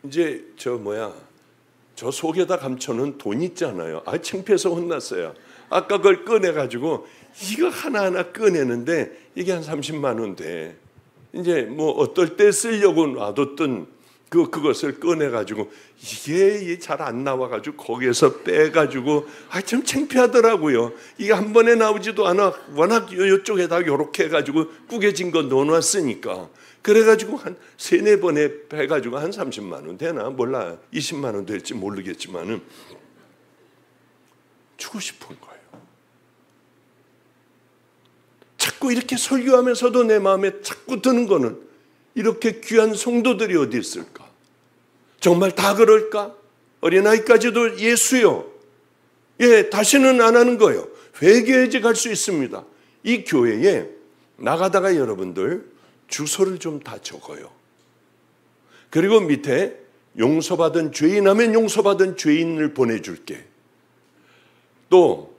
이제 저 속에다 감춰놓은 돈 있잖아요. 창피해서 혼났어요. 아까 그걸 꺼내가지고 이거 하나하나 꺼내는데 이게 한 30만 원 돼. 이제 뭐 어떨 때 쓰려고 놔뒀던 그것을 꺼내가지고 이게 잘 안 나와가지고 거기에서 빼가지고 좀 창피하더라고요. 이게 한 번에 나오지도 않아. 워낙 이쪽에다 이렇게 해가지고 구겨진 거 넣어놨으니까. 그래가지고 한 3-4번에 해가지고 한 30만 원 되나? 몰라. 20만 원 될지 모르겠지만은 주고 싶은 거예요. 자꾸 이렇게 설교하면서도 내 마음에 자꾸 드는 거는 이렇게 귀한 성도들이 어디 있을까? 정말 다 그럴까? 어린아이까지도 예수요. 다시는 안 하는 거예요. 회개해지 갈 수 있습니다. 이 교회에 나가다가 여러분들 주소를 좀 다 적어요. 그리고 밑에 용서받은 죄인 하면 용서받은 죄인을 보내줄게. 또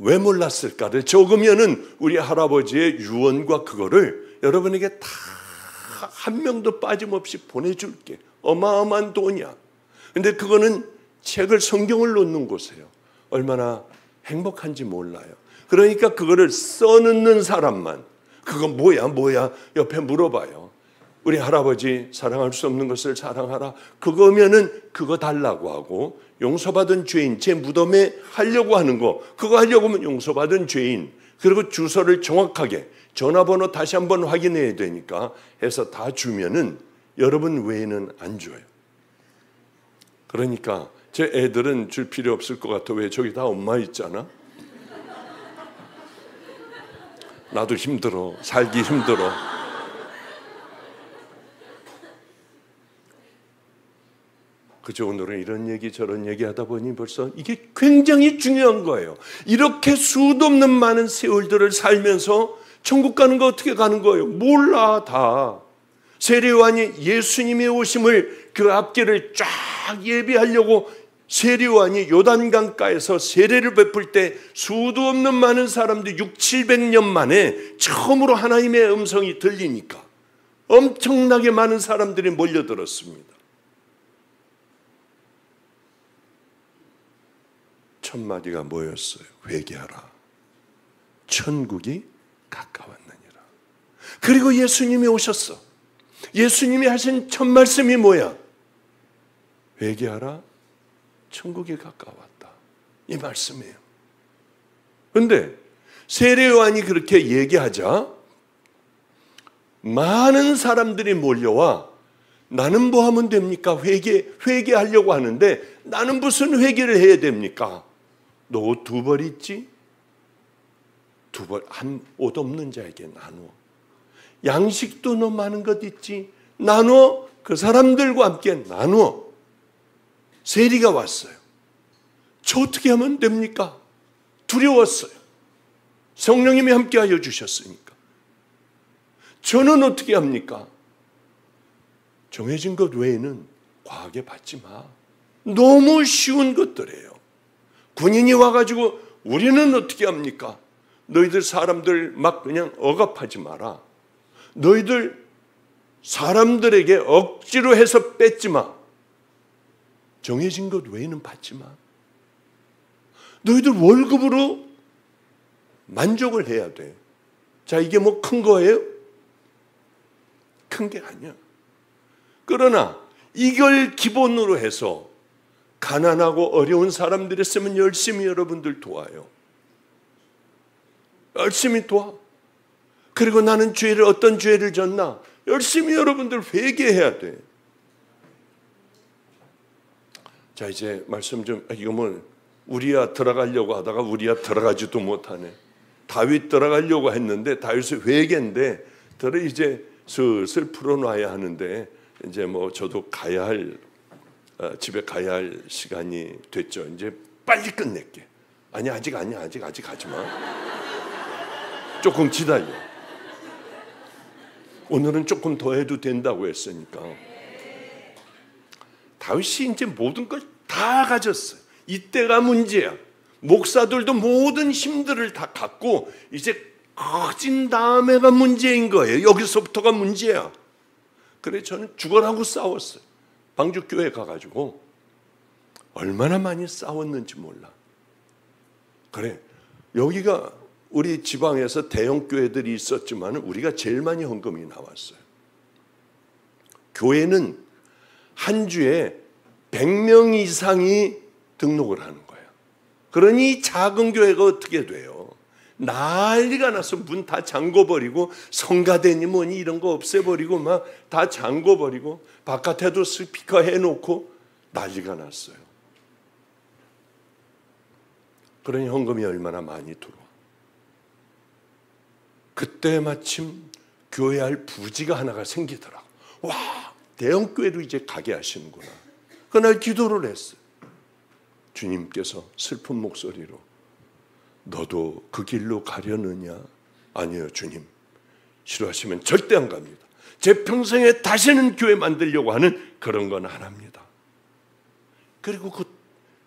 왜 몰랐을까를 적으면은 우리 할아버지의 유언과 그거를 여러분에게 다 한 명도 빠짐없이 보내줄게. 어마어마한 돈이야. 근데 그거는 책을 성경을 놓는 곳이에요. 얼마나 행복한지 몰라요. 그러니까 그거를 써놓는 사람만 그거 뭐야 옆에 물어봐요. 우리 할아버지 사랑할 수 없는 것을 사랑하라. 그거면은 그거 달라고 하고 용서받은 죄인 제 무덤에 하려고 하는 거 그거 하려고 하면 용서받은 죄인 그리고 주소를 정확하게 전화번호 다시 한번 확인해야 되니까 해서 다 주면은 여러분 외에는 안 줘요. 그러니까 제 애들은 줄 필요 없을 것 같아. 왜 저기 다 엄마 있잖아. 나도 힘들어. 살기 힘들어. 그죠? 오늘은 이런 얘기 저런 얘기 하다 보니 벌써 이게 굉장히 중요한 거예요. 이렇게 수도 없는 많은 세월들을 살면서 천국 가는 거 어떻게 가는 거예요? 몰라 다. 세례요한이 예수님의 오심을 그 앞길을 쫙 예비하려고 세례요한이 요단강가에서 세례를 베풀 때 수도 없는 많은 사람들이 600~700년 만에 처음으로 하나님의 음성이 들리니까 엄청나게 많은 사람들이 몰려들었습니다. 첫 마디가 뭐였어요? 회개하라. 천국이 가까웠느니라. 그리고 예수님이 오셨어. 예수님이 하신 첫 말씀이 뭐야? 회개하라. 천국이 가까웠다. 이 말씀이에요. 그런데 세례요한이 그렇게 얘기하자 많은 사람들이 몰려와 나는 뭐 하면 됩니까? 회개하려고 하는데 나는 무슨 회개를 해야 됩니까? 너 옷 2벌 있지? 2벌 한 옷 없는 자에게 나누어. 양식도 너 많은 것 있지? 나누어. 그 사람들과 함께 나누어. 세리가 왔어요. 저 어떻게 하면 됩니까? 두려웠어요. 성령님이 함께하여 주셨으니까. 저는 어떻게 합니까? 정해진 것 외에는 과하게 받지 마. 너무 쉬운 것들이에요. 군인이 와가지고 우리는 어떻게 합니까? 너희들 사람들 막 그냥 억압하지 마라. 너희들 사람들에게 억지로 해서 뺏지 마. 정해진 것 외에는 받지 마. 너희들 월급으로 만족을 해야 돼. 자, 이게 뭐 큰 거예요? 큰 게 아니야. 그러나 이걸 기본으로 해서 가난하고 어려운 사람들이 있으면 열심히 여러분들 도와요. 열심히 도와. 그리고 나는 어떤 죄를 졌나? 열심히 여러분들 회개해야 돼. 자, 이제 말씀 좀, 이거 뭐 우리야 들어가려고 하다가 우리야 들어가지도 못하네. 다윗 들어가려고 했는데 다윗의 회개인데 이제 슬슬 풀어놔야 하는데 이제 뭐 저도 집에 가야 할 시간이 됐죠. 이제 빨리 끝낼게. 아니 아직 아니야. 아직 하지 마. 조금 기다려. 오늘은 조금 더 해도 된다고 했으니까. 다윗이 이제 모든 걸 다 가졌어요. 이때가 문제야. 목사들도 모든 힘들을 다 갖고 이제 커진 다음에가 문제인 거예요. 여기서부터가 문제야. 그래 저는 죽어라고 싸웠어요. 방주교회 가가지고 얼마나 많이 싸웠는지 몰라. 그래 여기가 우리 지방에서 대형 교회들이 있었지만 우리가 제일 많이 헌금이 나왔어요. 교회는 한 주에 100명 이상이 등록을 하는 거예요. 그러니 작은 교회가 어떻게 돼요? 난리가 나서 문 다 잠궈버리고 성가대니 뭐니 이런 거 없애버리고 막 다 잠궈버리고 바깥에도 스피커 해놓고 난리가 났어요. 그러니 헌금이 얼마나 많이 들어와. 그때 마침 교회할 부지가 하나가 생기더라고. 와, 대형 교회로 이제 가게 하시는구나. 그날 기도를 했어요. 주님께서 슬픈 목소리로 너도 그 길로 가려느냐? 아니요 주님, 싫어하시면 절대 안 갑니다. 제 평생에 다시는 교회 만들려고 하는 그런 건 안 합니다. 그리고 그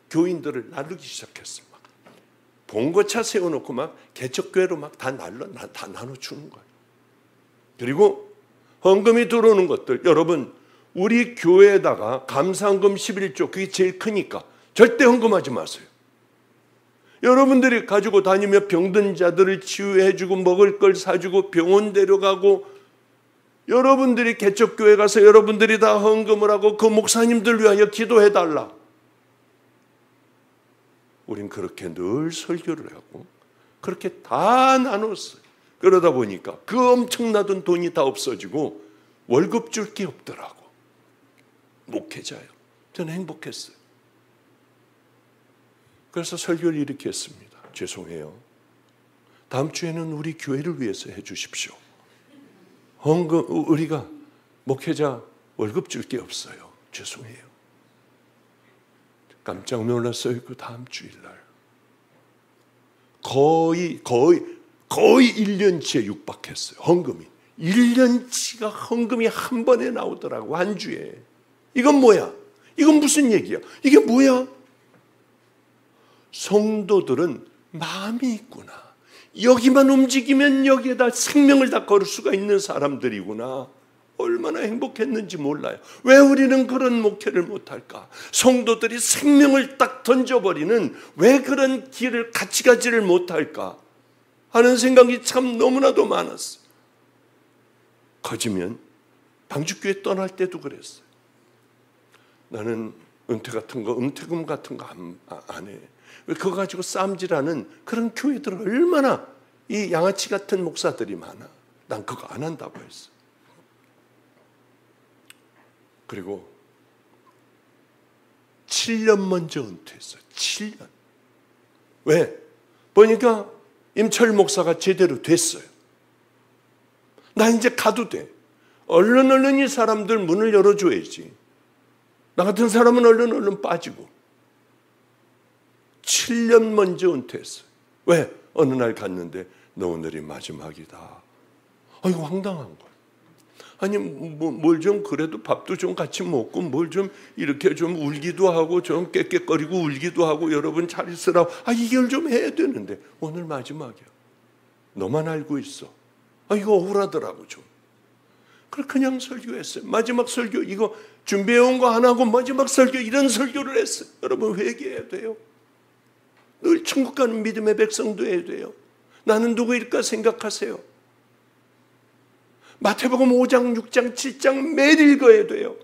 교인들을 나르기 시작했어요. 막 봉고차 세워놓고 막 개척교회로 막 다 나눠주는 거예요. 그리고 헌금이 들어오는 것들, 여러분 우리 교회에다가 감사헌금 11조, 그게 제일 크니까 절대 헌금하지 마세요. 여러분들이 가지고 다니며 병든 자들을 치유해주고 먹을 걸 사주고 병원 데려가고, 여러분들이 개척교회 가서 여러분들이 다 헌금을 하고 그 목사님들 위하여 기도해달라. 우린 그렇게 늘 설교를 하고 그렇게 다 나눴어요. 그러다 보니까 그 엄청나던 돈이 다 없어지고 월급 줄 게 없더라고. 목회자요. 저는 행복했어요. 그래서 설교를 이렇게 했습니다. 죄송해요. 다음 주에는 우리 교회를 위해서 해 주십시오. 헌금, 우리가 목회자 월급 줄 게 없어요. 죄송해요. 깜짝 놀랐어요. 그 다음 주일날 거의 1년치에 육박했어요. 헌금이 1년치가 헌금이 한 번에 나오더라고. 한 주에. 이건 뭐야? 이건 무슨 얘기야? 이게 뭐야? 성도들은 마음이 있구나. 여기만 움직이면 여기에다 생명을 다 걸을 수가 있는 사람들이구나. 얼마나 행복했는지 몰라요. 왜 우리는 그런 목회를 못할까? 성도들이 생명을 딱 던져버리는 왜 그런 길을 같이 가지를 못할까 하는 생각이 참 너무나도 많았어요. 커지면 방주교회 떠날 때도 그랬어요. 나는 은퇴금 같은 거 안 해. 왜 그거 가지고 싸움질하는 그런 교회들 얼마나 이 양아치 같은 목사들이 많아. 난 그거 안 한다고 했어. 그리고 7년 먼저 은퇴했어요. 7년. 왜? 보니까 임철 목사가 제대로 됐어요. 나 이제 가도 돼. 얼른 이 사람들 문을 열어줘야지. 나 같은 사람은 얼른 빠지고. 7년 먼저 은퇴했어요. 왜? 어느 날 갔는데 너 오늘이 마지막이다. 이거 황당한 거예요. 아니 뭘 좀 그래도 밥도 좀 같이 먹고 뭘 좀 이렇게 좀 울기도 하고 좀 깨깨거리고 울기도 하고 여러분 잘 있으라고 이걸 좀 해야 되는데 오늘 마지막이야. 너만 알고 있어. 이거 억울하더라고 좀. 그냥 설교했어요. 마지막 설교 이거 준비해온 거 안 하고 마지막 설교 이런 설교를 했어요. 여러분 회개해야 돼요. 늘 천국 가는 믿음의 백성도 해야 돼요. 나는 누구일까 생각하세요. 마태복음 5장, 6장, 7장 매일 읽어야 돼요.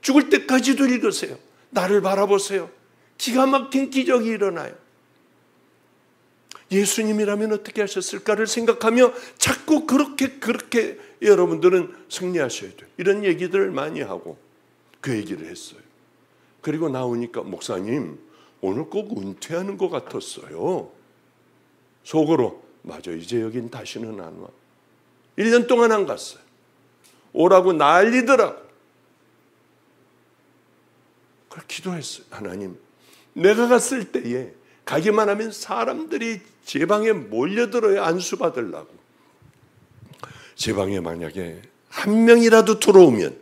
죽을 때까지도 읽으세요. 나를 바라보세요. 기가 막힌 기적이 일어나요. 예수님이라면 어떻게 하셨을까를 생각하며 자꾸 그렇게 여러분들은 승리하셔야 돼요. 이런 얘기들을 많이 하고 그 얘기를 했어요. 그리고 나오니까 목사님 오늘 꼭 은퇴하는 것 같았어요. 속으로 맞아 이제 여긴 다시는 안 와. 1년 동안 안 갔어요. 오라고 난리더라고. 그걸 기도했어요. 하나님 내가 갔을 때에 가기만 하면 사람들이 제 방에 몰려들어야 안수받으려고. 제 방에 만약에 한 명이라도 들어오면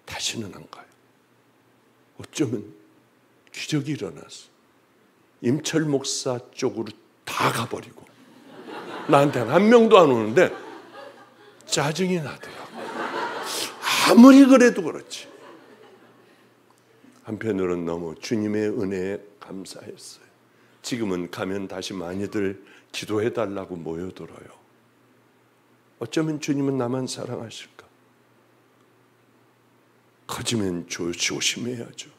다시는 안 가요. 어쩌면 기적이 일어났어. 임철 목사 쪽으로 다 가버리고 나한테는 한 명도 안 오는데 짜증이 나더라고. 아무리 그래도 그렇지. 한편으로는 너무 주님의 은혜에 감사했어요. 지금은 가면 다시 많이들 기도해달라고 모여들어요. 어쩌면 주님은 나만 사랑하실까? 커지면 조심해야죠.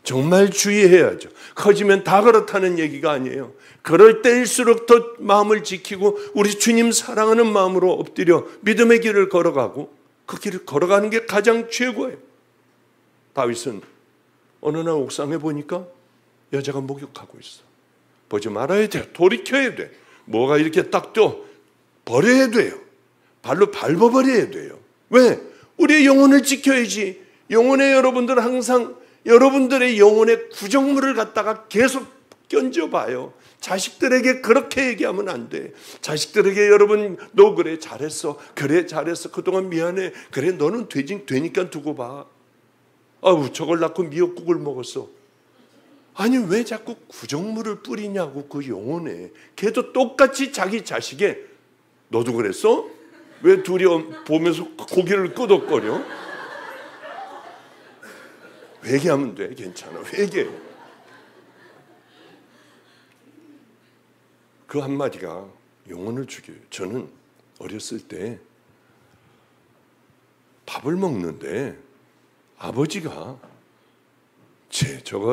정말 주의해야죠. 커지면 다 그렇다는 얘기가 아니에요. 그럴 때일수록 더 마음을 지키고 우리 주님 사랑하는 마음으로 엎드려 믿음의 길을 걸어가고 그 길을 걸어가는 게 가장 최고예요. 다윗은 어느 날 옥상에 보니까 여자가 목욕하고 있어. 보지 말아야 돼요. 돌이켜야 돼. 뭐가 이렇게 딱 떠 버려야 돼요. 발로 밟아버려야 돼요. 왜? 우리의 영혼을 지켜야지. 영혼의 여러분들은 항상 여러분들의 영혼의 구정물을 갖다가 계속 견져봐요. 자식들에게 그렇게 얘기하면 안 돼. 자식들에게 여러분 너 그래 잘했어. 그래 잘했어. 그동안 미안해. 그래 너는 되니까 두고 봐. 저걸 낳고 미역국을 먹었어. 아니 왜 자꾸 구정물을 뿌리냐고 그 영혼에. 걔도 똑같이 자기 자식에 너도 그랬어? 왜 둘이 보면서 고개를 끄덕거려? 회개하면 돼. 괜찮아. 회개. 그 한마디가 영혼을 죽여요. 저는 어렸을 때 밥을 먹는데 아버지가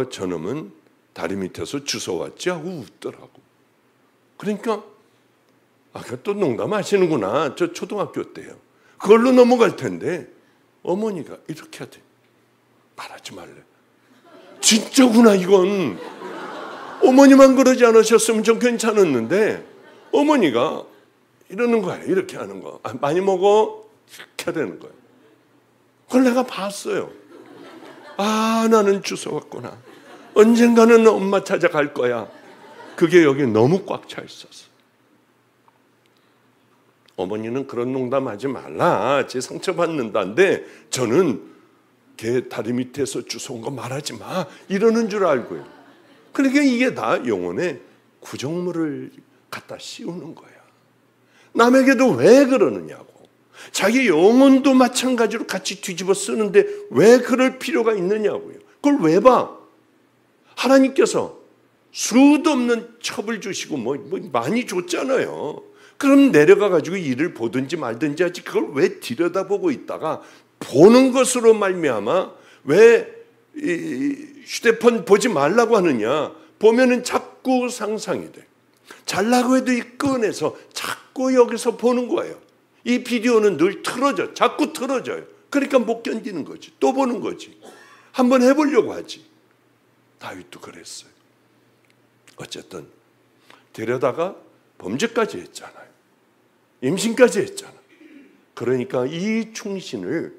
저놈은 다리 밑에서 주워왔지 하고 웃더라고. 그러니까 또 농담하시는구나. 저 초등학교 때요. 그걸로 넘어갈 텐데 어머니가 이렇게 하대. 말하지 말래. 진짜구나 이건. 어머니만 그러지 않으셨으면 좀 괜찮았는데 어머니가 이러는 거야. 이렇게 하는 거. 많이 먹어. 이렇게 되는 거야. 그걸 내가 봤어요. 나는 주워왔구나. 언젠가는 엄마 찾아갈 거야. 그게 여기 너무 꽉 차 있었어. 어머니는 그런 농담하지 말라. 제 상처받는다는데 저는 걔 다리 밑에서 주워온 거 말하지 마. 이러는 줄 알고요. 그러니까 이게 다 영혼에 구정물을 갖다 씌우는 거야. 남에게도 왜 그러느냐고. 자기 영혼도 마찬가지로 같이 뒤집어 쓰는데 왜 그럴 필요가 있느냐고요. 그걸 왜 봐? 하나님께서 수도 없는 첩을 주시고 뭐 많이 줬잖아요. 그럼 내려가 가지고 일을 보든지 말든지 하지. 그걸 왜 들여다보고 있다가 보는 것으로 말미암아 왜 휴대폰 보지 말라고 하느냐. 보면은 자꾸 상상이 돼. 잘라고 해도 이 꺼내서 자꾸 여기서 보는 거예요. 이 비디오는 늘 틀어져. 자꾸 틀어져요. 그러니까 못 견디는 거지. 또 보는 거지. 한번 해보려고 하지. 다윗도 그랬어요. 어쨌든 데려다가 범죄까지 했잖아요. 임신까지 했잖아요. 그러니까 이 충신을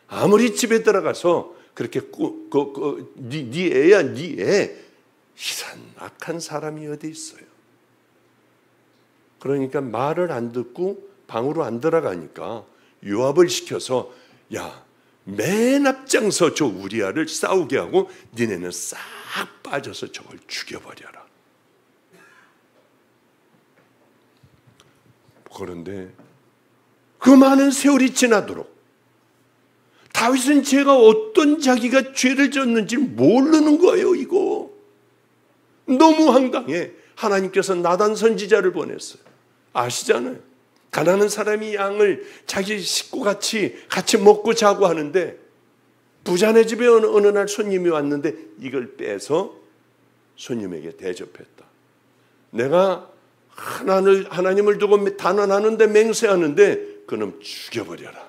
아무리 집에 들어가서 그렇게 네 애야 네 애. 이런 악한 사람이 어디 있어요. 그러니까 말을 안 듣고 방으로 안 들어가니까 요압을 시켜서 야, 맨 앞장서 저 우리아를 싸우게 하고 니네는 싹 빠져서 저걸 죽여버려라. 그런데 그 많은 세월이 지나도록 다윗은 제가 어떤 자기가 죄를 졌는지 모르는 거예요. 이거 너무 황당해. 하나님께서 나단 선지자를 보냈어요. 아시잖아요. 가난한 사람이 양을 자기 식구같이 같이 먹고 자고 하는데 부자네 집에 어느 날 손님이 왔는데 이걸 빼서 손님에게 대접했다. 내가 하나님을 두고 단언하는데 맹세하는데 그놈 죽여버려라.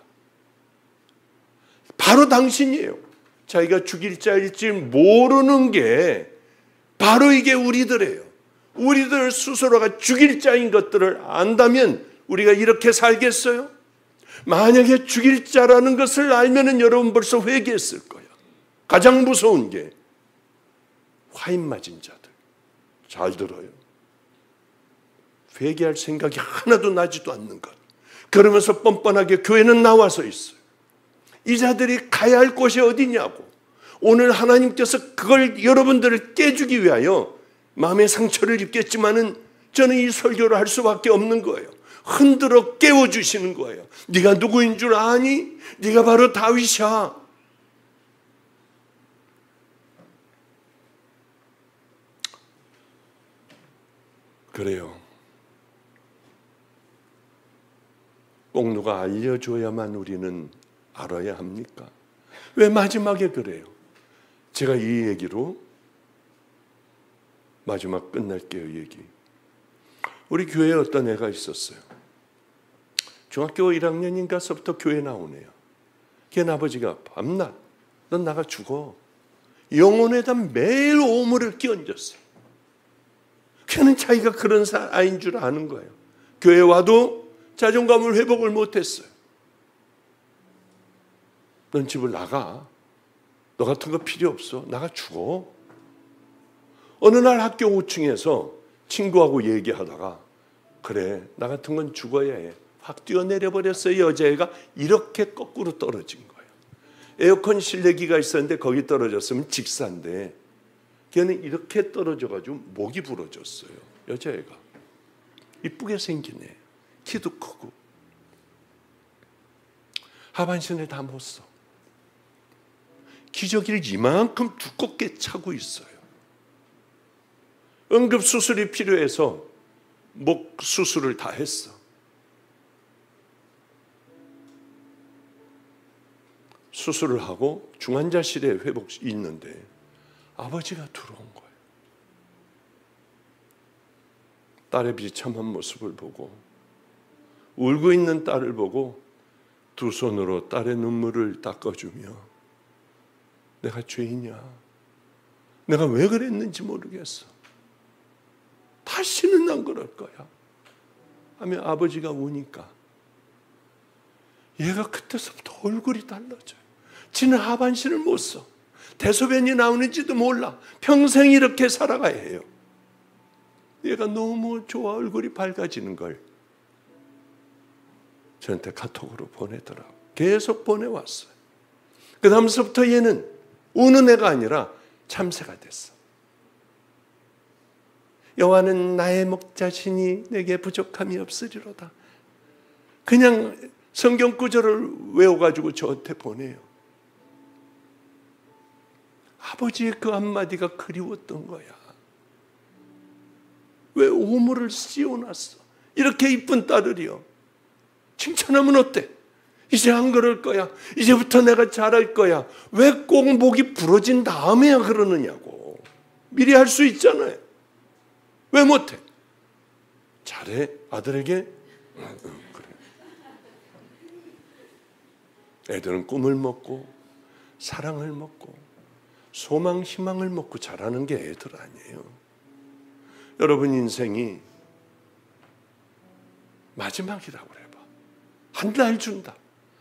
바로 당신이에요. 자기가 죽일 자일지 모르는 게 바로 이게 우리들이에요. 우리들 스스로가 죽일 자인 것들을 안다면 우리가 이렇게 살겠어요? 만약에 죽일 자라는 것을 알면은 여러분 벌써 회개했을 거예요. 가장 무서운 게 화인 맞은 자들. 잘 들어요. 회개할 생각이 하나도 나지도 않는 것. 그러면서 뻔뻔하게 교회는 나와서 있어요. 이 자들이 가야 할 곳이 어디냐고. 오늘 하나님께서 그걸 여러분들을 깨주기 위하여 마음의 상처를 입겠지만은 저는 이 설교를 할 수밖에 없는 거예요. 흔들어 깨워주시는 거예요. 네가 누구인 줄 아니? 네가 바로 다윗이야. 그래요. 꼭 누가 알려줘야만 우리는 알아야 합니까? 왜 마지막에 그래요? 제가 이 얘기로 마지막 끝낼게요. 얘기. 우리 교회에 어떤 애가 있었어요. 중학교 1학년인가서부터 교회 나오네요. 걔 아버지가 밤낮 넌 나가 죽어. 영혼에다 매일 오물을 끼얹었어요. 걔는 자기가 그런 아이인 줄 아는 거예요. 교회 와도 자존감을 회복을 못했어요. 넌 집을 나가. 너 같은 거 필요 없어. 나가 죽어. 어느 날 학교 5층에서 친구하고 얘기하다가 그래 나 같은 건 죽어야 해. 확 뛰어내려 버렸어요. 여자애가 이렇게 거꾸로 떨어진 거예요. 에어컨 실내기가 있었는데 거기 떨어졌으면 직사인데 걔는 이렇게 떨어져가지고 목이 부러졌어요. 여자애가. 이쁘게 생긴 애. 키도 크고. 하반신에 다 못 써. 기저귀를 이만큼 두껍게 차고 있어요. 응급수술이 필요해서 목 수술을 다 했어. 수술을 하고 중환자실에 있는데 아버지가 들어온 거예요. 딸의 비참한 모습을 보고 울고 있는 딸을 보고 두 손으로 딸의 눈물을 닦아주며 내가 죄인이야. 내가 왜 그랬는지 모르겠어. 다시는 안 그럴 거야. 하며 아버지가 우니까 얘가 그때서부터 얼굴이 달라져요. 지는 하반신을 못 써. 대소변이 나오는지도 몰라. 평생 이렇게 살아가야 해요. 얘가 너무 좋아 얼굴이 밝아지는 걸 저한테 카톡으로 보내더라고. 계속 보내왔어요. 그 다음서부터 얘는 우는 애가 아니라 참새가 됐어. 여호와는 나의 목자시니 내게 부족함이 없으리로다. 그냥 성경 구절을 외워가지고 저한테 보내요. 아버지의 그 한마디가 그리웠던 거야. 왜 오물을 씌워놨어? 이렇게 이쁜 딸을요. 칭찬하면 어때? 이제 안 그럴 거야. 이제부터 내가 잘할 거야. 왜 꼭 목이 부러진 다음에야 그러느냐고. 미리 할 수 있잖아요. 왜 못해? 잘해. 아들에게? 그래. 애들은 꿈을 먹고 사랑을 먹고 소망, 희망을 먹고 자라는 게 애들 아니에요. 여러분 인생이 마지막이라고 그래 봐. 한 달 준다.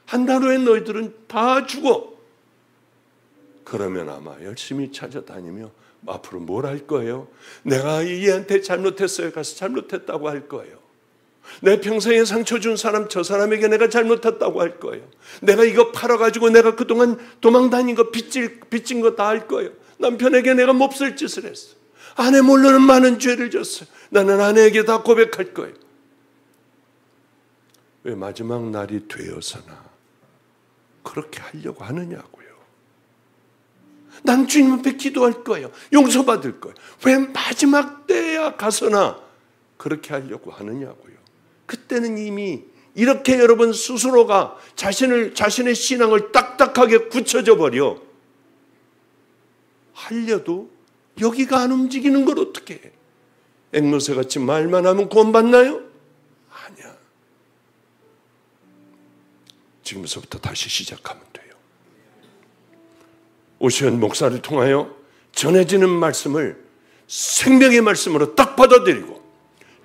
한 달 후에 너희들은 다 죽어. 그러면 아마 열심히 찾아다니며 앞으로 뭘 할 거예요? 내가 얘한테 잘못했어요. 가서 잘못했다고 할 거예요. 내 평생에 상처 준 사람, 저 사람에게 내가 잘못했다고 할 거예요. 내가 이거 팔아가지고 내가 그동안 도망다닌 거 빚진 거 다 할 거예요. 남편에게 내가 몹쓸 짓을 했어. 아내 모르는 많은 죄를 졌어요. 나는 아내에게 다 고백할 거예요. 왜 마지막 날이 되어서나 그렇게 하려고 하느냐고요. 난 주님 앞에 기도할 거예요. 용서받을 거예요. 왜 마지막 때야 가서나 그렇게 하려고 하느냐고요. 그때는 이미 이렇게 여러분 스스로가 자신의 신앙을 딱딱하게 굳혀져 버려. 하려도 여기가 안 움직이는 걸 어떻게 해? 앵무새같이 말만 하면 구원받나요? 아니야. 지금부터 다시 시작하면 돼요. 오시연 목사를 통하여 전해지는 말씀을 생명의 말씀으로 딱 받아들이고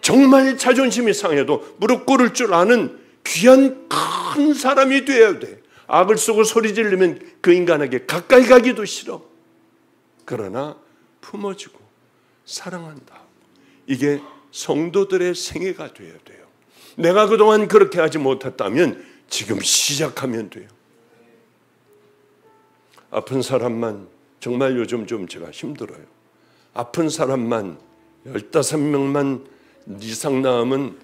정말 자존심이 상해도 무릎 꿇을 줄 아는 귀한 큰 사람이 되어야 돼. 악을 쓰고 소리 지르면 그 인간에게 가까이 가기도 싫어. 그러나 품어주고 사랑한다. 이게 성도들의 생애가 되어야 돼요. 내가 그동안 그렇게 하지 못했다면 지금 시작하면 돼요. 아픈 사람만 정말 요즘 좀 제가 힘들어요. 아픈 사람만 15명만 이상 나오면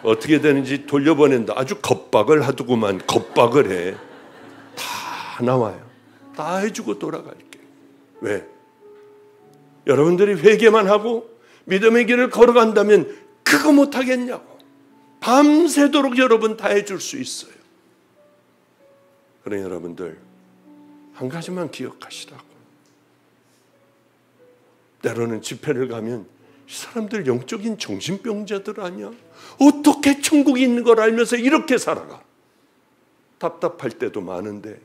어떻게 되는지 돌려보낸다. 아주 겁박을 하더구만. 겁박을 해. 다 나와요. 다 해주고 돌아갈게. 왜? 여러분들이 회개만 하고 믿음의 길을 걸어간다면 그거 못하겠냐고. 밤새도록 여러분 다 해줄 수 있어요. 그래 여러분들 한 가지만 기억하시라고. 때로는 집회를 가면 이 사람들 영적인 정신병자들 아니야? 어떻게 천국이 있는 걸 알면서 이렇게 살아가? 답답할 때도 많은데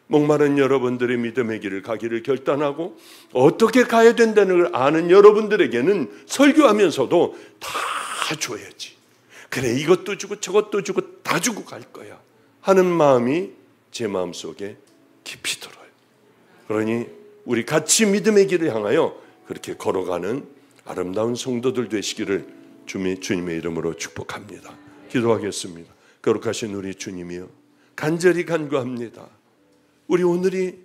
목마른 여러분들의 믿음의 길을 가기를 결단하고 어떻게 가야 된다는 걸 아는 여러분들에게는 설교하면서도 다 줘야지. 그래 이것도 주고 저것도 주고 다 주고 갈 거야 하는 마음이 제 마음속에 깊이 들어요. 그러니 우리 같이 믿음의 길을 향하여 그렇게 걸어가는 아름다운 성도들 되시기를 주님의 이름으로 축복합니다. 기도하겠습니다. 거룩하신 우리 주님이여 간절히 간구합니다. 우리 오늘이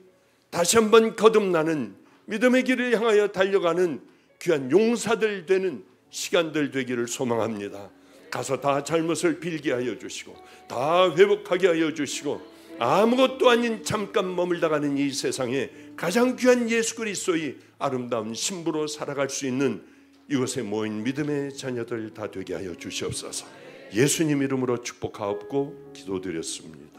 다시 한번 거듭나는 믿음의 길을 향하여 달려가는 귀한 용사들 되는 시간들 되기를 소망합니다. 가서 다 잘못을 빌게 하여 주시고 다 회복하게 하여 주시고 아무것도 아닌 잠깐 머물다가는 이 세상에 가장 귀한 예수 그리스도의 아름다운 신부로 살아갈 수 있는 이곳에 모인 믿음의 자녀들 다 되게 하여 주시옵소서. 예수님 이름으로 축복하옵고 기도드렸습니다.